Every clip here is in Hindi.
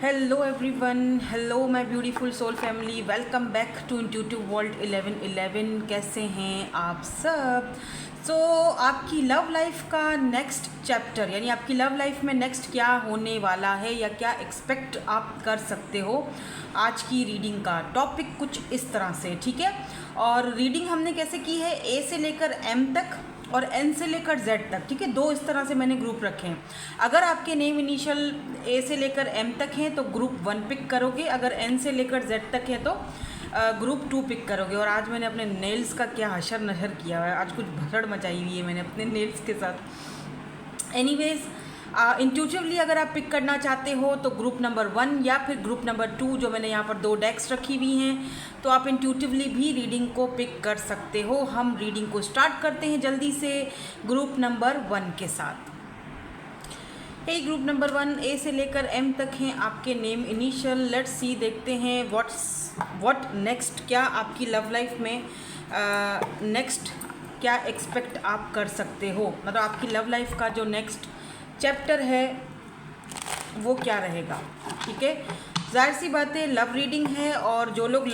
Hello everyone, hello my beautiful soul family, welcome back to intuitive world 1111। कैसे हैं आप सब? आपकी लव लाइफ का नेक्स्ट चैप्टर, यानी आपकी लव लाइफ में नेक्स्ट क्या होने वाला है या क्या एक्सपेक्ट आप कर सकते हो, आज की रीडिंग का टॉपिक कुछ इस तरह से, ठीक है। और रीडिंग हमने कैसे की है, ए से लेकर एम तक और एन से लेकर जेड तक, ठीक है। दो इस तरह से मैंने ग्रुप रखे हैं। अगर आपके नेम इनिशियल ए से लेकर एम तक हैं तो ग्रुप 1 पिक करोगे, अगर एन से लेकर जेड तक है तो ग्रुप 2 पिक करोगे। और आज मैंने अपने नेल्स का क्या हशर नशर किया है, आज कुछ भसड़ मचाई हुई है मैंने अपने नेल्स के साथ। एनीवेज, इंट्यूटिवली अगर आप पिक करना चाहते हो तो ग्रुप नंबर 1 या फिर ग्रुप नंबर 2, जो मैंने यहाँ पर 2 डेक्स रखी हुई हैं, तो आप इंट्यूटिवली भी रीडिंग को पिक कर सकते हो। हम रीडिंग को स्टार्ट करते हैं जल्दी से ग्रुप नंबर 1 के साथ। ग्रुप नंबर 1 ए से लेकर एम तक हैं आपके नेम इनिशियल। लेट्स सी, देखते हैं व्हाट नेक्स्ट, क्या आपकी लव लाइफ में नेक्स्ट क्या एक्सपेक्ट आप कर सकते हो, मतलब आपकी लव लाइफ का जो नेक्स्ट चैप्टर है वो क्या रहेगा, ठीक है। जाहिर सी बात है, लव रीडिंग है और जो लोग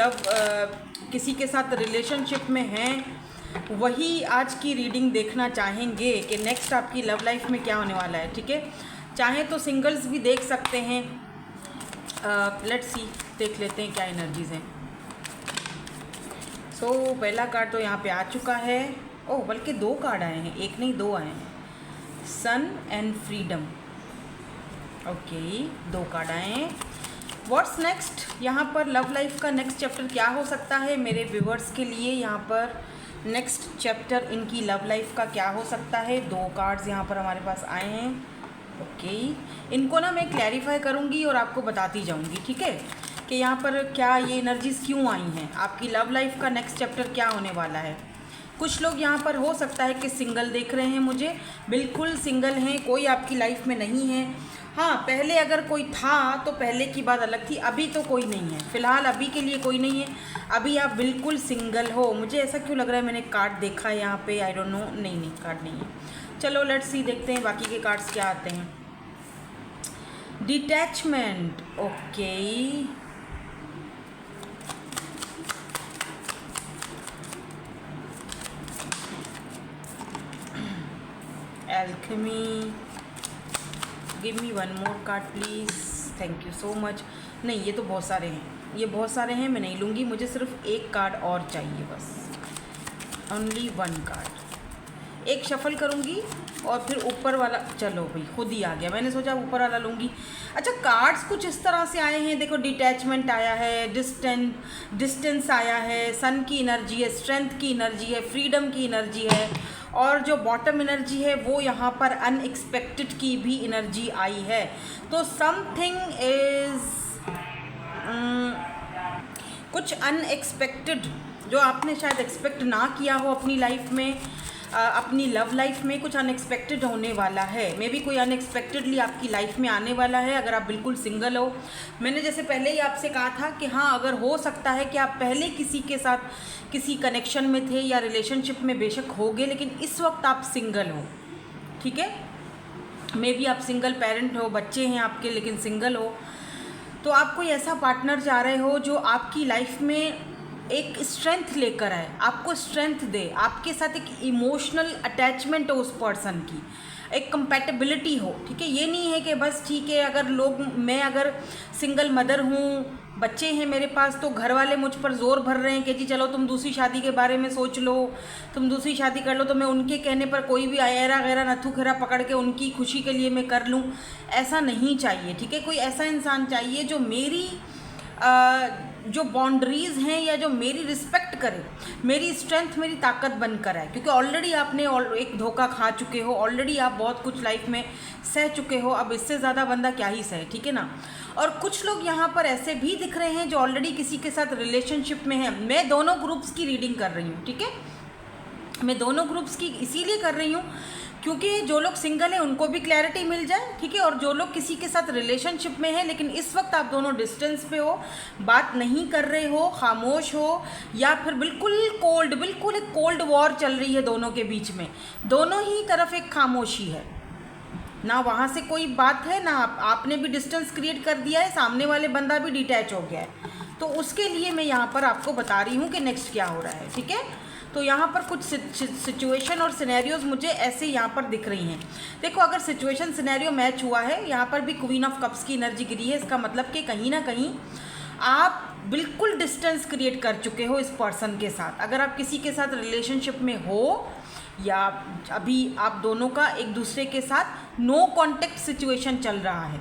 किसी के साथ रिलेशनशिप में हैं वही आज की रीडिंग देखना चाहेंगे कि नेक्स्ट आपकी लव लाइफ में क्या होने वाला है, ठीक है। चाहे तो सिंगल्स भी देख सकते हैं। लेट्स सी, देख लेते हैं क्या एनर्जीज हैं। पहला कार्ड तो यहाँ पे आ चुका है। बल्कि 2 कार्ड आए हैं, एक नहीं 2 आए हैं। सन एंड फ्रीडम, ओके, 2 कार्ड आए हैं। व्हाट्स नेक्स्ट, यहाँ पर लव लाइफ का नेक्स्ट चैप्टर क्या हो सकता है मेरे व्यूवर्स के लिए। यहाँ पर नेक्स्ट चैप्टर इनकी लव लाइफ का क्या हो सकता है। 2 कार्ड्स यहाँ पर हमारे पास आए हैं, ओके। इनको ना मैं क्लैरिफाई करूँगी और आपको बताती जाऊँगी, ठीक है, कि यहाँ पर क्या ये एनर्जीज़ क्यों आई हैं, आपकी लव लाइफ का नेक्स्ट चैप्टर क्या होने वाला है। कुछ लोग यहाँ पर हो सकता है कि सिंगल देख रहे हैं मुझे, बिल्कुल सिंगल हैं, कोई आपकी लाइफ में नहीं है। हाँ, पहले अगर कोई था तो पहले की बात अलग थी, अभी तो कोई नहीं है, फ़िलहाल अभी के लिए कोई नहीं है, अभी आप बिल्कुल सिंगल हो। मुझे ऐसा क्यों लग रहा है, मैंने कार्ड देखा है यहाँ पे, आई डोंट नो। नहीं, कार्ड नहीं है। चलो लेट्स सी, देखते हैं बाकी के कार्ड्स क्या आते हैं। Detachment, okay, alchemy, give me 1 more card please, thank you so much. नहीं, ये तो बहुत सारे हैं, ये बहुत सारे हैं, मैं नहीं लूँगी, मुझे सिर्फ 1 कार्ड और चाहिए बस, ओनली 1 कार्ड। एक शफल करूँगी और फिर ऊपर वाला, चलो भाई खुद ही आ गया, मैंने सोचा ऊपर वाला लूँगी। अच्छा, कार्ड्स कुछ इस तरह से आए हैं, देखो, डिटैचमेंट आया है, डिस्टेंस आया है, सन की एनर्जी है, स्ट्रेंथ की एनर्जी है, फ्रीडम की एनर्जी है, और जो बॉटम एनर्जी है वो यहाँ पर अनएक्सपेक्टेड की भी एनर्जी आई है। तो समथिंग इज़ कुछ अनएक्सपेक्टेड जो आपने शायद एक्सपेक्ट ना किया हो अपनी लाइफ में, अपनी लव लाइफ में कुछ अनएक्सपेक्टेड होने वाला है। मे बी कोई अनएक्सपेक्टेडली आपकी लाइफ में आने वाला है। अगर आप बिल्कुल सिंगल हो, मैंने जैसे पहले ही आपसे कहा था कि हाँ, अगर हो सकता है कि आप पहले किसी के साथ किसी कनेक्शन में थे या रिलेशनशिप में बेशक होगे, लेकिन इस वक्त आप सिंगल हो, ठीक है। मे बी आप सिंगल पेरेंट हो, बच्चे हैं आपके लेकिन सिंगल हो, तो आप कोई ऐसा पार्टनर चाह रहे हो जो आपकी लाइफ में एक स्ट्रेंथ लेकर आए, आपको स्ट्रेंथ दे, आपके साथ एक इमोशनल अटैचमेंट हो उस पर्सन की, एक कंपैटिबिलिटी हो, ठीक है। ये नहीं है कि बस ठीक है, मैं अगर सिंगल मदर हूँ, बच्चे हैं मेरे पास, तो घर वाले मुझ पर जोर भर रहे हैं कि जी चलो तुम दूसरी शादी के बारे में सोच लो, तुम दूसरी शादी कर लो, तो मैं उनके कहने पर कोई भी ऐरा गैरा नथु खेरा पकड़ के उनकी खुशी के लिए मैं कर लूँ, ऐसा नहीं चाहिए, ठीक है। कोई ऐसा इंसान चाहिए जो मेरी जो बाउंड्रीज़ हैं या जो मेरी रिस्पेक्ट करे, मेरी स्ट्रेंथ, मेरी ताकत बनकर आए, क्योंकि ऑलरेडी आपने एक धोखा खा चुके हो, ऑलरेडी आप बहुत कुछ लाइफ में सह चुके हो, अब इससे ज़्यादा बंदा क्या ही सहे, ठीक है ना। और कुछ लोग यहाँ पर ऐसे भी दिख रहे हैं जो ऑलरेडी किसी के साथ रिलेशनशिप में हैं। मैं दोनों ग्रुप्स की रीडिंग कर रही हूँ, ठीक है, मैं दोनों ग्रुप्स की इसीलिए कर रही हूँ क्योंकि जो लोग सिंगल हैं उनको भी क्लैरिटी मिल जाए, ठीक है, और जो लोग किसी के साथ रिलेशनशिप में हैं लेकिन इस वक्त आप दोनों डिस्टेंस पे हो, बात नहीं कर रहे हो, खामोश हो, या फिर बिल्कुल एक कोल्ड वॉर चल रही है दोनों के बीच में, दोनों ही तरफ एक खामोशी है, ना वहाँ से कोई बात है, ना आपने भी डिस्टेंस क्रिएट कर दिया है, सामने वाले बंदा भी डिटैच हो गया है। तो उसके लिए मैं यहाँ पर आपको बता रही हूँ कि नेक्स्ट क्या हो रहा है, ठीक है। तो यहाँ पर कुछ सिचुएशन और सिनेरियोज मुझे ऐसे यहाँ पर दिख रही हैं। देखो, अगर सिचुएशन सिनेरियो मैच हुआ है, यहाँ पर भी क्वीन ऑफ कप्स की एनर्जी गिरी है, इसका मतलब कि कहीं ना कहीं आप बिल्कुल डिस्टेंस क्रिएट कर चुके हो इस पर्सन के साथ। अगर आप किसी के साथ रिलेशनशिप में हो या अभी आप दोनों का एक दूसरे के साथ नो कॉन्टेक्ट सिचुएशन चल रहा है,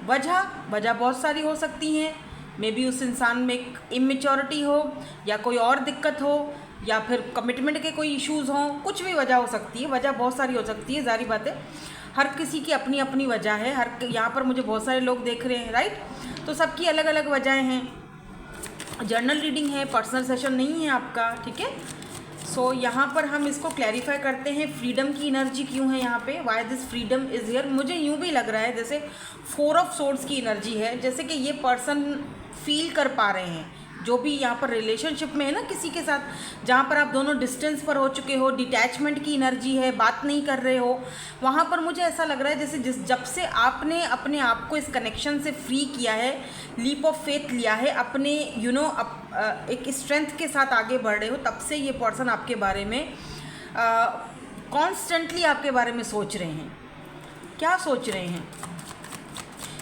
वजह बहुत सारी हो सकती हैं। मे बी उस इंसान में एक इमेच्योरिटी हो, या कोई और दिक्कत हो, या फिर कमिटमेंट के कोई इश्यूज़ हों, कुछ भी वजह हो सकती है। वजह बहुत सारी हो सकती है, जारी बात है, हर किसी की अपनी अपनी वजह है। यहाँ पर मुझे बहुत सारे लोग देख रहे हैं, राइट। तो सबकी अलग अलग वजहें हैं। जर्नल रीडिंग है, पर्सनल सेशन नहीं है आपका, ठीक है। सो यहाँ पर हम इसको क्लैरिफाई करते हैं, फ्रीडम की एनर्जी क्यों है यहाँ पे, why this freedom is here. मुझे यूँ भी लग रहा है जैसे 4 ऑफ सोर्ड्स की एनर्जी है, जैसे कि ये पर्सन फील कर पा रहे हैं, जो भी यहाँ पर रिलेशनशिप में है ना किसी के साथ, जहाँ पर आप दोनों डिस्टेंस पर हो चुके हो, डिटैचमेंट की एनर्जी है, बात नहीं कर रहे हो, वहाँ पर मुझे ऐसा लग रहा है जैसे जब से आपने अपने आप को इस कनेक्शन से फ्री किया है, लीप ऑफ फेथ लिया है, अपने एक स्ट्रेंथ के साथ आगे बढ़ रहे हो, तब से ये पर्सन आपके बारे में कॉन्स्टेंटली आपके बारे में सोच रहे हैं। क्या सोच रहे हैं,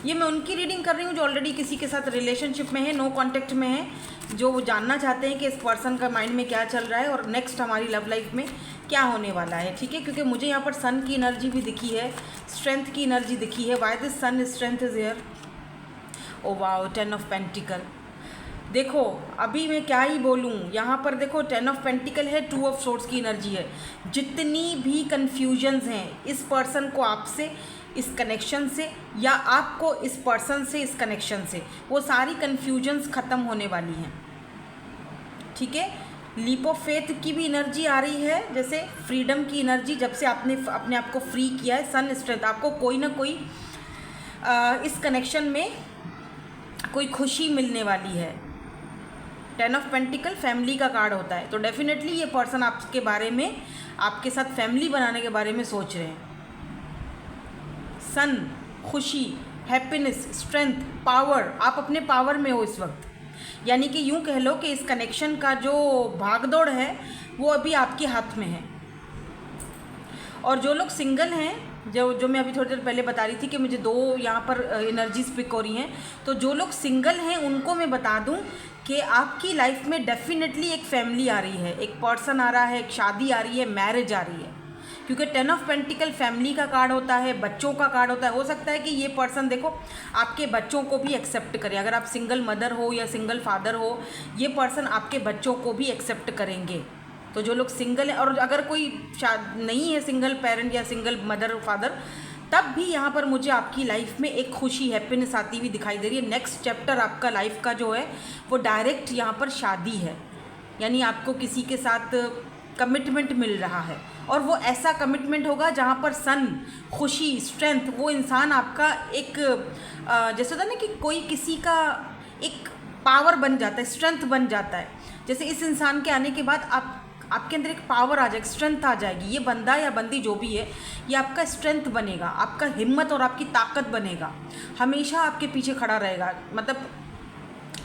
ये मैं उनकी रीडिंग कर रही हूँ जो ऑलरेडी किसी के साथ रिलेशनशिप में है, नो कांटेक्ट में है, जो वो जानना चाहते हैं कि इस पर्सन का माइंड में क्या चल रहा है और नेक्स्ट हमारी लव लाइफ में क्या होने वाला है, ठीक है। क्योंकि मुझे यहाँ पर सन की एनर्जी भी दिखी है, स्ट्रेंथ की एनर्जी दिखी है। Why this sun strength is here, oh wow, 10 of pentacles. देखो अभी मैं क्या ही बोलूँ, यहाँ पर देखो 10 ऑफ पेंटिकल है, 2 ऑफ सोर्ड्स की एनर्जी है। जितनी भी कन्फ्यूजन्स हैं इस पर्सन को आपसे, इस कनेक्शन से, या आपको इस पर्सन से, इस कनेक्शन से, वो सारी कन्फ्यूजन्स ख़त्म होने वाली हैं, ठीक है। लीप ऑफ फेथ की भी एनर्जी आ रही है, जैसे फ्रीडम की एनर्जी, जब से आपने अपने आप को फ्री किया है। सन स्ट्रेंथ, आपको कोई ना कोई इस कनेक्शन में कोई खुशी मिलने वाली है। 10 ऑफ पेंटिकल फैमिली का कार्ड होता है, तो डेफिनेटली ये पर्सन आपके बारे में, आपके साथ फैमिली बनाने के बारे में सोच रहे हैं। सन, खुशी, हैप्पीनेस, स्ट्रेंथ, पावर, आप अपने पावर में हो इस वक्त, यानी कि यूँ कह लो कि इस कनेक्शन का जो भागदौड़ है वो अभी आपके हाथ में है। और जो लोग सिंगल हैं, जो मैं अभी थोड़ी देर पहले बता रही थी कि मुझे 2 यहाँ पर एनर्जीज पिक हो रही हैं, तो जो लोग सिंगल हैं उनको मैं बता दूं कि आपकी लाइफ में डेफिनेटली एक फैमिली आ रही है, एक पर्सन आ रहा है, एक शादी आ रही है, मैरिज आ रही है। क्योंकि 10 ऑफ पेंटिकल फैमिली का कार्ड होता है, बच्चों का कार्ड होता है। हो सकता है कि ये पर्सन देखो आपके बच्चों को भी एक्सेप्ट करे, अगर आप सिंगल मदर हो या सिंगल फादर हो, ये पर्सन आपके बच्चों को भी एक्सेप्ट करेंगे। तो जो लोग सिंगल हैं, और अगर कोई नहीं है सिंगल पेरेंट या सिंगल मदर फादर, तब भी यहाँ पर मुझे आपकी लाइफ में एक खुशी, हैप्पीनेस आती हुई दिखाई दे रही है। नेक्स्ट चैप्टर आपका लाइफ का जो है वो डायरेक्ट यहाँ पर शादी है, यानी आपको किसी के साथ कमिटमेंट मिल रहा है, और वो ऐसा कमिटमेंट होगा जहाँ पर सन, खुशी, स्ट्रेंथ, वो इंसान आपका एक जैसे होता है ना कि कोई किसी का एक पावर बन जाता है, स्ट्रेंथ बन जाता है। जैसे इस इंसान के आने के बाद आपके अंदर एक पावर आ जाएगी, स्ट्रेंथ आ जाएगी। ये बंदा या बंदी जो भी है, ये आपका स्ट्रेंथ बनेगा, आपका हिम्मत और आपकी ताकत बनेगा, हमेशा आपके पीछे खड़ा रहेगा। मतलब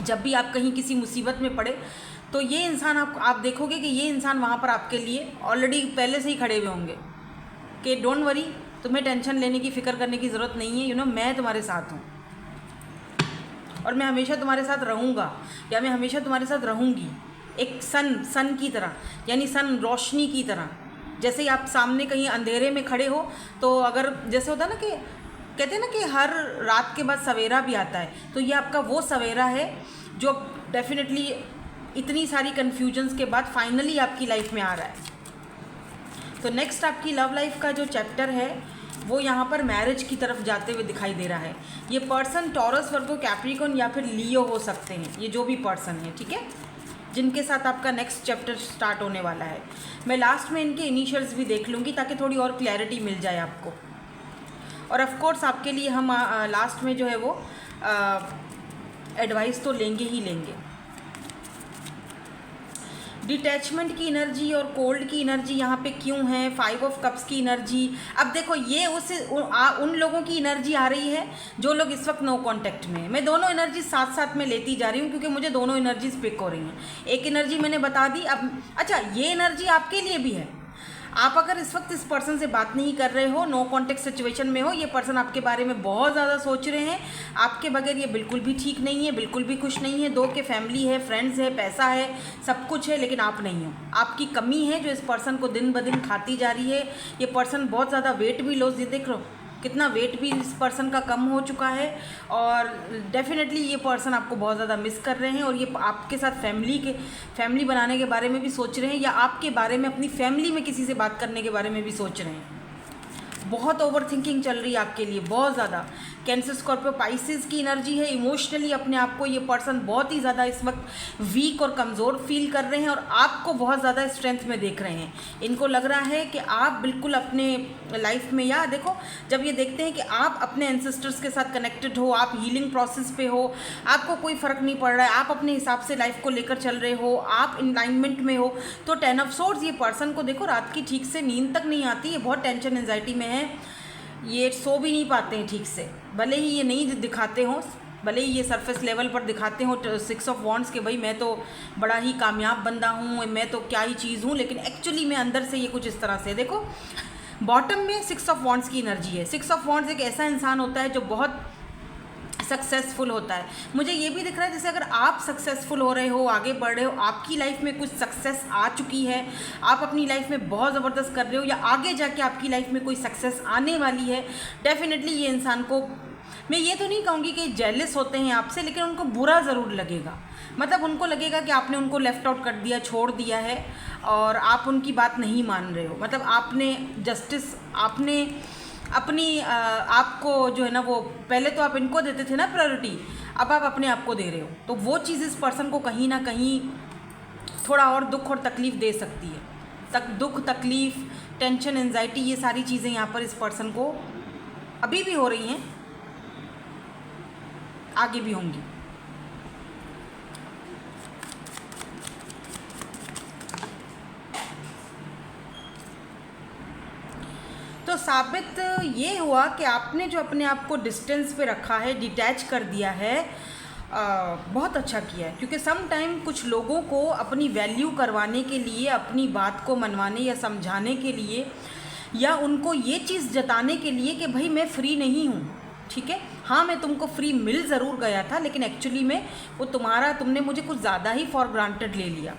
जब भी आप कहीं किसी मुसीबत में पड़े, तो ये इंसान आप देखोगे कि ये इंसान वहाँ पर आपके लिए ऑलरेडी पहले से ही खड़े हुए होंगे कि डोंट वरी, तुम्हें टेंशन लेने की, फ़िक्र करने की ज़रूरत नहीं है, मैं तुम्हारे साथ हूँ और मैं हमेशा तुम्हारे साथ रहूँगा, या मैं हमेशा तुम्हारे साथ रहूँगी। एक सन की तरह, यानी सन रोशनी की तरह। जैसे ही आप सामने कहीं अंधेरे में खड़े हो, तो अगर जैसे होता है ना कि कहते हैं ना कि हर रात के बाद सवेरा भी आता है, तो ये आपका वो सवेरा है जो डेफिनेटली इतनी सारी कन्फ्यूजन्स के बाद फाइनली आपकी लाइफ में आ रहा है। तो नेक्स्ट आपकी लव लाइफ का जो चैप्टर है वो यहाँ पर मैरिज की तरफ जाते हुए दिखाई दे रहा है। ये पर्सन टॉरस, वर्गो, कैप्रिकॉर्न या फिर लियो हो सकते हैं, ये जो भी पर्सन है, ठीक है, जिनके साथ आपका नेक्स्ट चैप्टर स्टार्ट होने वाला है। मैं लास्ट में इनके इनिशियल्स भी देख लूँगी ताकि थोड़ी और क्लैरिटी मिल जाए आपको। और ऑफ कोर्स आपके लिए हम लास्ट में जो है वो एडवाइस तो लेंगे ही लेंगे। डिटैचमेंट की एनर्जी और कोल्ड की एनर्जी यहाँ पे क्यों है, 5 ऑफ कप्स की एनर्जी। अब देखो ये उन लोगों की एनर्जी आ रही है जो लोग इस वक्त नो कांटेक्ट में है। मैं दोनों एनर्जी साथ साथ में लेती जा रही हूँ क्योंकि मुझे दोनों एनर्जीज पिक हो रही हैं। एक एनर्जी मैंने बता दी। अब अच्छा, ये एनर्जी आपके लिए भी है। आप अगर इस वक्त इस पर्सन से बात नहीं कर रहे हो, नो कॉन्टेक्ट सिचुएशन में हो, ये पर्सन आपके बारे में बहुत ज़्यादा सोच रहे हैं, आपके बगैर ये बिल्कुल भी ठीक नहीं है, बिल्कुल भी खुश नहीं है। दो के फैमिली है, फ्रेंड्स है, पैसा है, सब कुछ है, लेकिन आप नहीं हो। आपकी कमी है जो इस पर्सन को दिन ब दिन खाती जा रही है। ये पर्सन बहुत ज़्यादा वेट भी लॉस, ये देख लो कितना वेट भी इस पर्सन का कम हो चुका है, और डेफिनेटली ये पर्सन आपको बहुत ज़्यादा मिस कर रहे हैं, और ये आपके साथ फैमिली बनाने के बारे में भी सोच रहे हैं, या आपके बारे में अपनी फैमिली में किसी से बात करने के बारे में भी सोच रहे हैं। बहुत ओवर थिंकिंग चल रही है आपके लिए, बहुत ज़्यादा। कैंसर, स्कॉर्पियो, पाइसेस की एनर्जी है। इमोशनली अपने आप को ये पर्सन बहुत ही ज़्यादा इस वक्त वीक और कमज़ोर फील कर रहे हैं, और आपको बहुत ज़्यादा स्ट्रेंथ में देख रहे हैं। इनको लग रहा है कि आप बिल्कुल अपने लाइफ में, या देखो जब ये देखते हैं कि आप अपने एंसेस्टर्स के साथ कनेक्टेड हो, आप हीलिंग प्रोसेस पे हो, आपको कोई फ़र्क नहीं पड़ रहा है, आप अपने हिसाब से लाइफ को लेकर चल रहे हो, आप अलाइनमेंट में हो, तो 10 ऑफ सोर्ड्स, ये पर्सन को देखो रात की ठीक से नींद तक नहीं आती है, बहुत टेंशन एंजाइटी में है, ये सो भी नहीं पाते हैं ठीक से। भले ही ये नहीं दिखाते हों, भले ही ये सरफेस लेवल पर दिखाते हो 6 ऑफ वॉन्ड्स के भाई मैं तो बड़ा ही कामयाब बंदा हूँ, मैं तो क्या ही चीज़ हूँ, लेकिन एक्चुअली मैं अंदर से ये कुछ इस तरह से। देखो बॉटम में 6 ऑफ वॉन्ड्स की एनर्जी है। 6 ऑफ वॉन्ड्स एक ऐसा इंसान होता है जो बहुत सक्सेसफुल होता है। मुझे ये भी दिख रहा है जैसे अगर आप सक्सेसफुल हो रहे हो, आगे बढ़ रहे हो, आपकी लाइफ में कुछ सक्सेस आ चुकी है, आप अपनी लाइफ में बहुत ज़बरदस्त कर रहे हो, या आगे जाके आपकी लाइफ में कोई सक्सेस आने वाली है, डेफिनेटली ये इंसान को, मैं ये तो नहीं कहूँगी कि जेलस होते हैं आपसे, लेकिन उनको बुरा ज़रूर लगेगा। मतलब उनको लगेगा कि आपने उनको लेफ़्ट आउट कर दिया, छोड़ दिया है, और आप उनकी बात नहीं मान रहे हो। मतलब आपने जस्टिस, आपने अपनी आपको जो है ना, वो पहले तो आप इनको देते थे ना प्रायोरिटी, अब आप अपने आप को दे रहे हो, तो वो चीज़ इस पर्सन को कहीं ना कहीं थोड़ा और दुख और तकलीफ़ दे सकती है। दुख, तकलीफ़, टेंशन, एंजाइटी, ये सारी चीज़ें यहाँ पर इस पर्सन को अभी भी हो रही हैं, आगे भी होंगी। तो साबित ये हुआ कि आपने जो अपने आप को डिस्टेंस पे रखा है, डिटैच कर दिया है, बहुत अच्छा किया है। क्योंकि सम टाइम कुछ लोगों को अपनी वैल्यू करवाने के लिए, अपनी बात को मनवाने या समझाने के लिए, या उनको ये चीज़ जताने के लिए कि भाई मैं फ्री नहीं हूँ, ठीक है, हाँ मैं तुमको फ्री मिल ज़रूर गया था, लेकिन एक्चुअली में वो तुमने मुझे कुछ ज़्यादा ही फॉर ग्रांटेड ले लिया,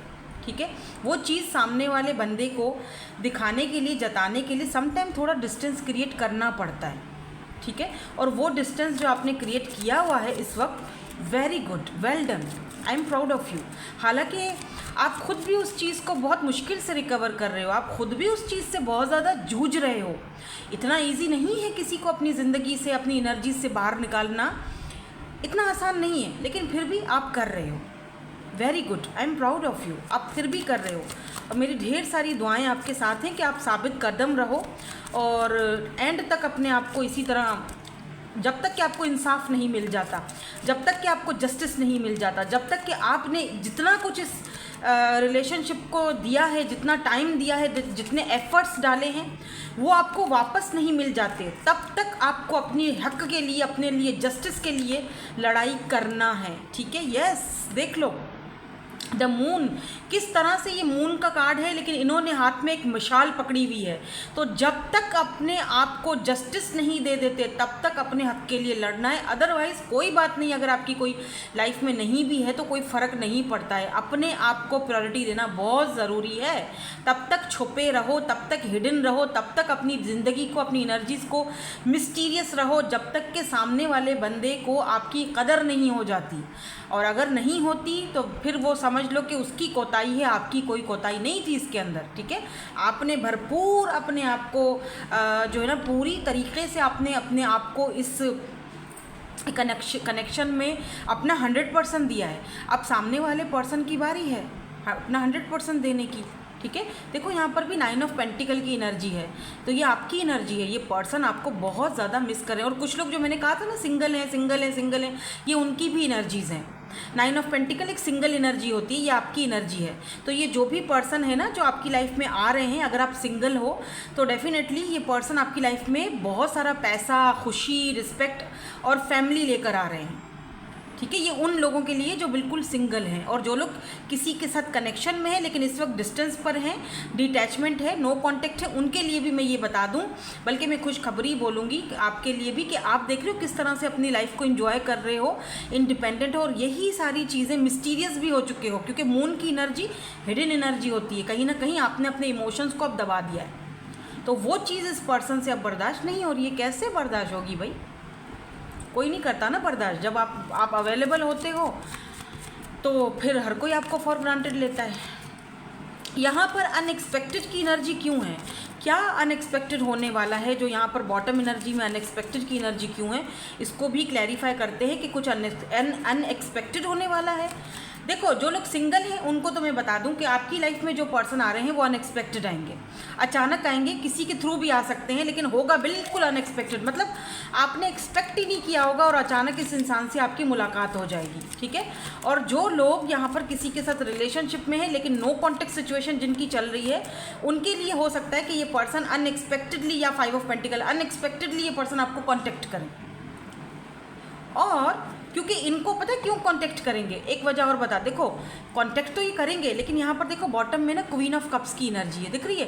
ठीक है। वो चीज़ सामने वाले बंदे को दिखाने के लिए, जताने के लिए सम टाइम थोड़ा डिस्टेंस क्रिएट करना पड़ता है, ठीक है। और वो डिस्टेंस जो आपने क्रिएट किया हुआ है इस वक्त, very good, well done, I am proud of you. हालांकि आप खुद भी उस चीज़ को बहुत मुश्किल से रिकवर कर रहे हो, आप खुद भी उस चीज़ से बहुत ज़्यादा जूझ रहे हो। इतना ईजी नहीं है किसी को अपनी ज़िंदगी से, अपनी एनर्जी से बाहर निकालना, इतना आसान नहीं है, लेकिन फिर भी आप कर रहे हो। Very good, I am proud of you. आप फिर भी कर रहे हो, और मेरी ढेर सारी दुआएं आपके साथ हैं कि आप साबित कदम रहो, और एंड तक अपने आप को इसी तरह, जब तक कि आपको इंसाफ नहीं मिल जाता, जब तक कि आपको जस्टिस नहीं मिल जाता, जब तक कि आपने जितना कुछ इस रिलेशनशिप को दिया है, जितना टाइम दिया है, जितने एफर्ट्स डाले हैं, वो आपको वापस नहीं मिल जाते, तब तक आपको अपने हक के लिए, अपने लिए, जस्टिस के लिए लड़ाई करना है, ठीक है। यस, देख लो द मून, किस तरह से ये मून का कार्ड है, लेकिन इन्होंने हाथ में एक मशाल पकड़ी हुई है। तो जब तक अपने आप को जस्टिस नहीं दे देते, तब तक अपने हक के लिए लड़ना है। अदरवाइज़ कोई बात नहीं, अगर आपकी कोई लाइफ में नहीं भी है तो कोई फ़र्क नहीं पड़ता है। अपने आप को प्रायोरिटी देना बहुत ज़रूरी है। तब तक छुपे रहो, तब तक हिडन रहो, तब तक अपनी ज़िंदगी को, अपनी एनर्जीज़ को मिस्टीरियस रहो, जब तक के सामने वाले बंदे को आपकी कदर नहीं हो जाती। और अगर नहीं होती तो फिर वो समझ लो कि उसकी कोताही है, आपकी कोई कोताही नहीं थी इसके अंदर, ठीक है। आपने भरपूर अपने आप को जो है ना, पूरी तरीके से आपने अपने आप को इस कनेक्शन में अपना 100% दिया है। अब सामने वाले पर्सन की बारी है अपना 100% देने की, ठीक है, देखो यहाँ पर भी 9 ऑफ पेंटिकल की एनर्जी है, तो ये आपकी एनर्जी है। ये पर्सन आपको बहुत ज़्यादा मिस कर रहे हैं। और कुछ लोग जो मैंने कहा था ना सिंगल हैं, ये उनकी भी एनर्जीज़ हैं। 9 ऑफ पेंटिकल एक सिंगल एनर्जी होती है, ये आपकी एनर्जी है। तो ये जो भी पर्सन है ना जो आपकी लाइफ में आ रहे हैं, अगर आप सिंगल हो तो डेफिनेटली ये पर्सन आपकी लाइफ में बहुत सारा पैसा, खुशी, रिस्पेक्ट और फैमिली लेकर आ रहे हैं। ठीक है, ये उन लोगों के लिए जो बिल्कुल सिंगल हैं, और जो लोग किसी के साथ कनेक्शन में है लेकिन इस वक्त डिस्टेंस पर हैं, डिटैचमेंट है, नो कांटेक्ट है, उनके लिए भी मैं ये बता दूं, बल्कि मैं खुशखबरी बोलूँगी आपके लिए भी कि आप देख रहे हो किस तरह से अपनी लाइफ को एंजॉय कर रहे हो, इंडिपेंडेंट हो। और यही सारी चीज़ें मिस्टीरियस भी हो चुके हो, क्योंकि मून की एनर्जी हिडन एनर्जी होती है। कहीं ना कहीं आपने अपने इमोशंस को अब दबा दिया है, तो वो चीज़ इस पर्सन से अब बर्दाश्त नहीं हो रही है। कैसे बर्दाश्त होगी भाई, कोई नहीं करता ना बर्दाश्त। जब आप अवेलेबल होते हो तो फिर हर कोई आपको फॉर ग्रांटेड लेता है। यहाँ पर अनएक्सपेक्टेड की एनर्जी क्यों है, क्या अनएक्सपेक्टेड होने वाला है? जो यहाँ पर बॉटम एनर्जी में अनएक्सपेक्टेड की एनर्जी क्यों है, इसको भी क्लैरिफाई करते हैं कि कुछ अनएक्सपेक्टेड होने वाला है। देखो, जो लोग सिंगल हैं उनको तो मैं बता दूं कि आपकी लाइफ में जो पर्सन आ रहे हैं वो अनएक्सपेक्टेड आएंगे, अचानक आएंगे, किसी के थ्रू भी आ सकते हैं, लेकिन होगा बिल्कुल अनएक्सपेक्टेड। मतलब आपने एक्सपेक्ट ही नहीं किया होगा और अचानक इस इंसान से आपकी मुलाकात हो जाएगी। ठीक है, और जो लोग यहाँ पर किसी के साथ रिलेशनशिप में है लेकिन नो कॉन्टेक्ट सिचुएशन जिनकी चल रही है, उनके लिए हो सकता है कि ये पर्सन अनएक्सपेक्टेडली, या 5 ऑफ पेंटिकल, अनएक्सपेक्टेडली ये पर्सन आपको कॉन्टेक्ट करें। और क्योंकि इनको पता है क्यों कांटेक्ट करेंगे, एक वजह और बता। देखो, कांटेक्ट तो ये करेंगे, लेकिन यहाँ पर देखो बॉटम में ना क्वीन ऑफ कप्स की एनर्जी है, दिख रही है।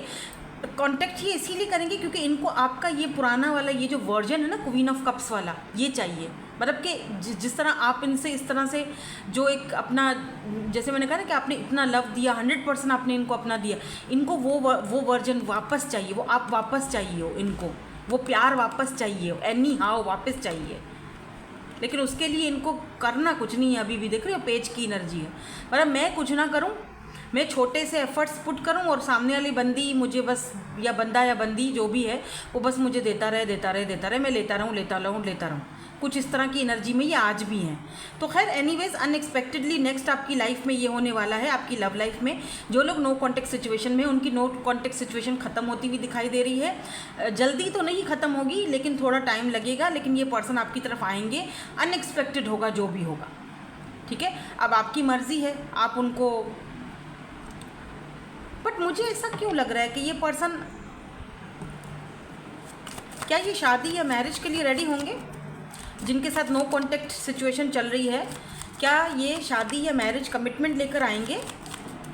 कांटेक्ट ये इसीलिए करेंगे क्योंकि इनको आपका ये पुराना वाला ये जो वर्जन है ना क्वीन ऑफ कप्स वाला, ये चाहिए। मतलब कि जिस तरह आप इनसे इस तरह से जो एक अपना, जैसे मैंने कहा ना कि आपने इतना लव दिया, 100% आपने इनको अपना दिया, इनको वो वर्जन वापस चाहिए, वो आप वापस चाहिए हो, इनको वो प्यार वापस चाहिए, एनी हाउ वापस चाहिए। लेकिन उसके लिए इनको करना कुछ नहीं है। अभी भी देख रहे हो पेज की एनर्जी है, मतलब मैं कुछ ना करूं, मैं छोटे से एफर्ट्स पुट करूं और सामने वाली बंदी मुझे बस, या बंदा या बंदी जो भी है, वो बस मुझे देता रहे, मैं लेता रहूं। कुछ इस तरह की एनर्जी में ये आज भी हैं। तो खैर एनीवेज, अनएक्सपेक्टेडली नेक्स्ट आपकी लाइफ में ये होने वाला है। आपकी लव लाइफ में जो लोग नो कॉन्टेक्ट सिचुएशन में, उनकी नो कॉन्टेक्ट सिचुएशन ख़त्म होती हुई दिखाई दे रही है। जल्दी तो नहीं ख़त्म होगी, लेकिन थोड़ा टाइम लगेगा, लेकिन ये पर्सन आपकी तरफ आएंगे। अनएक्सपेक्टेड होगा जो भी होगा, ठीक है। अब आपकी मर्ज़ी है, आप उनको, बट मुझे ऐसा क्यों लग रहा है कि ये पर्सन, क्या ये शादी या मैरिज के लिए रेडी होंगे? जिनके साथ नो कॉन्टेक्ट सिचुएशन चल रही है, क्या ये शादी या मैरिज कमिटमेंट लेकर आएंगे?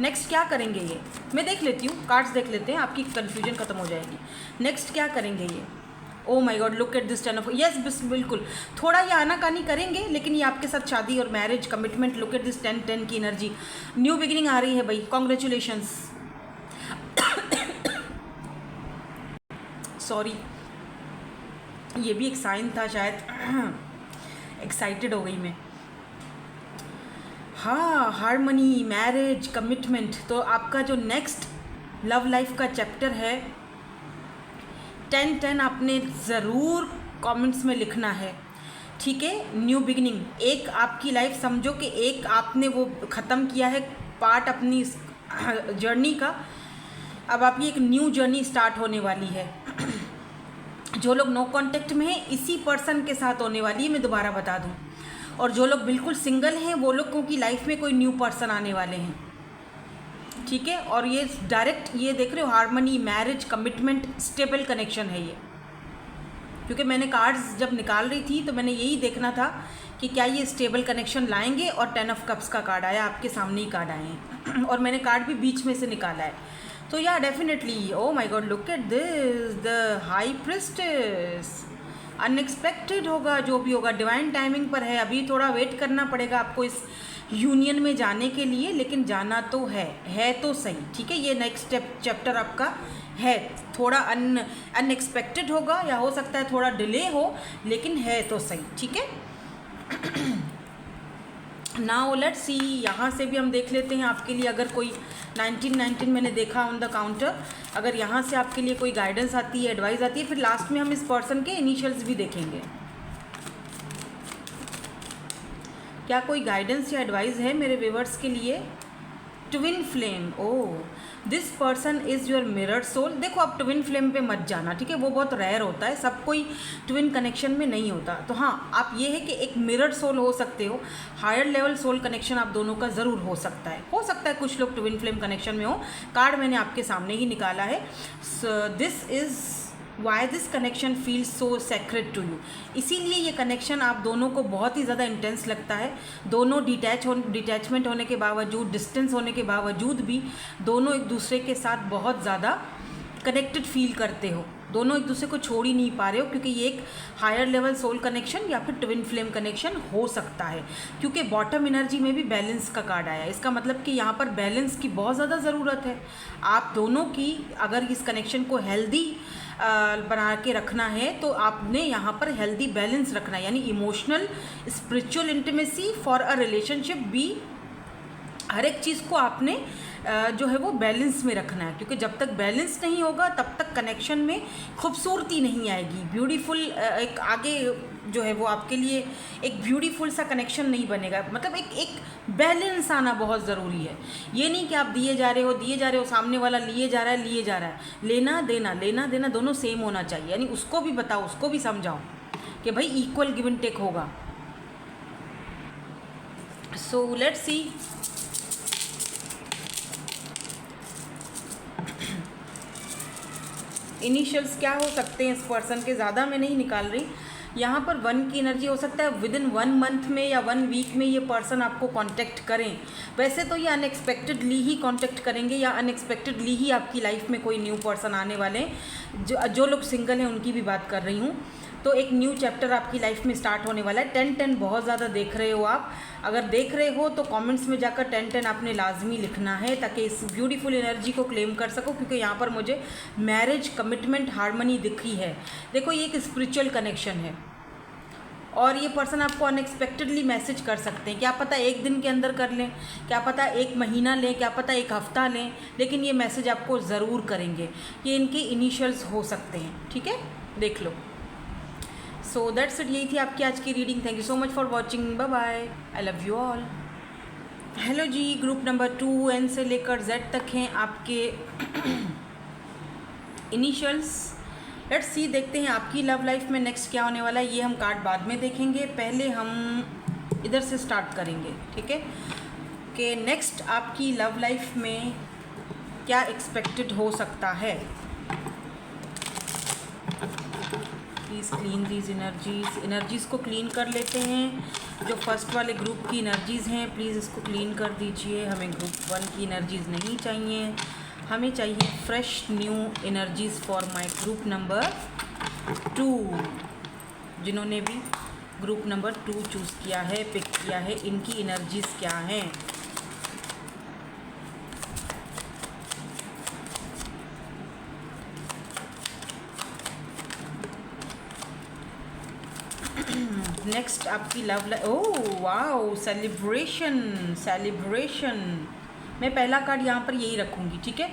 नेक्स्ट क्या करेंगे ये, मैं देख लेती हूँ, कार्ड्स देख लेते हैं, आपकी कन्फ्यूजन खत्म हो जाएगी। नेक्स्ट क्या करेंगे ये? Oh my God, look at this 10 of, yes बिल्कुल, थोड़ा ये आनाकानी करेंगे, लेकिन ये आपके साथ शादी और marriage commitment, look at this 10 की एनर्जी, न्यू बिगिनिंग आ रही है भाई, कॉन्ग्रेचुलेशंस। सॉरी, ये भी एक साइन था शायद, एक्साइटेड हो गई मैं। हाँ, हार्मनी, मैरिज, कमिटमेंट। तो आपका जो नेक्स्ट लव लाइफ का चैप्टर है 10-10 आपने ज़रूर कमेंट्स में लिखना है, ठीक है। न्यू बिगिनिंग, एक आपकी लाइफ समझो कि एक आपने वो ख़त्म किया है पार्ट अपनी जर्नी का, अब आपकी एक न्यू जर्नी स्टार्ट होने वाली है। जो लोग नो कांटेक्ट में हैं, इसी पर्सन के साथ होने वाली है, मैं दोबारा बता दूं। और जो लोग बिल्कुल सिंगल हैं, वो लोगों की लाइफ में कोई न्यू पर्सन आने वाले हैं, ठीक है। और ये डायरेक्ट, ये देख रहे हो, harmony, marriage, commitment, stable connection है ये। क्योंकि मैंने कार्ड्स जब निकाल रही थी तो मैंने यही देखना था कि क्या ये स्टेबल कनेक्शन लाएंगे, और 10 ऑफ कप्स का कार्ड आया, आपके सामने ही कार्ड आए हैं, और मैंने कार्ड भी बीच में से निकाला है। तो या definitely, oh my God, look at this, the high priestess. Unexpected होगा जो भी होगा, डिवाइन टाइमिंग पर है। अभी थोड़ा वेट करना पड़ेगा आपको इस यूनियन में जाने के लिए, लेकिन जाना तो है तो सही, ठीक है। ये नेक्स्ट चैप्टर आपका है, थोड़ा अनएक्सपेक्टेड होगा, या हो सकता है थोड़ा डिले हो, लेकिन है तो सही, ठीक है। नाउ लेट्स सी, यहाँ से भी हम देख लेते हैं आपके लिए, अगर कोई 1919 मैंने देखा ऑन द काउंटर, अगर यहाँ से आपके लिए कोई गाइडेंस आती है, एडवाइस आती है, फिर लास्ट में हम इस पर्सन के इनिशियल्स भी देखेंगे। क्या कोई गाइडेंस या एडवाइस है मेरे व्यूअर्स के लिए? Twin flame, oh this person is your mirror soul. देखो आप ट्विन फ्लेम पे मत जाना, ठीक है, वो बहुत रेयर होता है, सब कोई ट्विन कनेक्शन में नहीं होता। तो हाँ, आप ये है कि एक मिरर सोल हो सकते हो, हायर लेवल सोल कनेक्शन आप दोनों का ज़रूर हो सकता है कुछ लोग ट्विन फ्लेम कनेक्शन में हो। कार्ड मैंने आपके सामने ही निकाला है। This is why this connection feels so secret to you. इसीलिए ये कनेक्शन आप दोनों को बहुत ही ज़्यादा इंटेंस लगता है। दोनों डिटैचमेंट होने के बावजूद, डिस्टेंस होने के बावजूद भी दोनों एक दूसरे के साथ बहुत ज़्यादा कनेक्टेड फील करते हो। दोनों एक दूसरे को छोड़ ही नहीं पा रहे हो, क्योंकि ये एक हायर लेवल सोल कनेक्शन या फिर ट्विन फ्लेम कनेक्शन हो सकता है। क्योंकि बॉटम एनर्जी में भी बैलेंस का कार्ड आया है, इसका मतलब कि यहाँ पर बैलेंस की बहुत ज़्यादा ज़रूरत है। आप दोनों की अगर इस कनेक्शन को हेल्दी बना के रखना है तो आपने यहाँ पर हेल्दी बैलेंस रखना है, यानी emotional spiritual intimacy for a relationship भी, हर एक चीज़ को आपने जो है वो बैलेंस में रखना है। क्योंकि जब तक बैलेंस नहीं होगा तब तक कनेक्शन में खूबसूरती नहीं आएगी, ब्यूटीफुल एक आगे जो है वो आपके लिए एक ब्यूटीफुल सा कनेक्शन नहीं बनेगा। मतलब एक बैलेंस आना बहुत ज़रूरी है। ये नहीं कि आप दिए जा रहे हो, सामने वाला लिए जा रहा है। लेना देना दोनों सेम होना चाहिए, यानी उसको भी बताओ, उसको भी समझाओ कि भाई इक्वल गिव एंड टेक होगा। सो लेट्स सी इनिशियल्स क्या हो सकते हैं इस पर्सन के। ज़्यादा मैं नहीं निकाल रही। यहाँ पर 1 की एनर्जी हो सकता है विद इन 1 मंथ में या 1 वीक में ये पर्सन आपको कांटेक्ट करें। वैसे तो ये अनएक्सपेक्टेडली ही कांटेक्ट करेंगे या अनएक्सपेक्टेडली ही आपकी लाइफ में कोई न्यू पर्सन आने वाले हैं। जो लोग सिंगल हैं उनकी भी बात कर रही हूँ। तो एक न्यू चैप्टर आपकी लाइफ में स्टार्ट होने वाला है। 10-10 बहुत ज़्यादा देख रहे हो आप। अगर देख रहे हो तो कमेंट्स में जाकर 10-10 आपने लाजमी लिखना है, ताकि इस ब्यूटीफुल एनर्जी को क्लेम कर सको। क्योंकि यहाँ पर मुझे मैरिज, कमिटमेंट, हार्मनी दिखी है। देखो ये एक स्पिरिचुअल कनेक्शन है और ये पर्सन आपको अनएक्सपेक्टेडली मैसेज कर सकते हैं। क्या पता 1 दिन के अंदर कर लें, क्या पता 1 महीना लें, क्या पता 1 हफ्ता लें, लेकिन ये मैसेज आपको ज़रूर करेंगे। ये इनके इनिशियल्स हो सकते हैं, ठीक है, देख लो। सो दैट्स इट, यही थी आपकी आज की reading. Thank you so much for watching, bye bye, I love you all. Hello जी, ग्रुप नंबर 2 एन से लेकर जेड तक हैं आपके इनिशियल्स। लेट्स सी, देखते हैं आपकी लव लाइफ में नेक्स्ट क्या होने वाला है। ये हम कार्ड बाद में देखेंगे, पहले हम इधर से स्टार्ट करेंगे, ठीक है, कि नेक्स्ट आपकी लव लाइफ में क्या एक्सपेक्टेड हो सकता है। प्लीज़ क्लीन दीज एनर्जीज़ को क्लीन कर लेते हैं। जो फर्स्ट वाले ग्रुप की एनर्जीज़ हैं प्लीज़ इसको क्लीन कर दीजिए। हमें ग्रुप 1 की एनर्जीज़ नहीं चाहिए, हमें चाहिए fresh new energies for my group number 2। जिन्होंने भी ग्रुप नंबर 2 चूज़ किया है, पिक किया है, इनकी एनर्जीज़ क्या हैं। नेक्स्ट आपकी love life, oh wow, celebration. मैं पहला कार्ड यहाँ पर यही रखूँगी, ठीक है,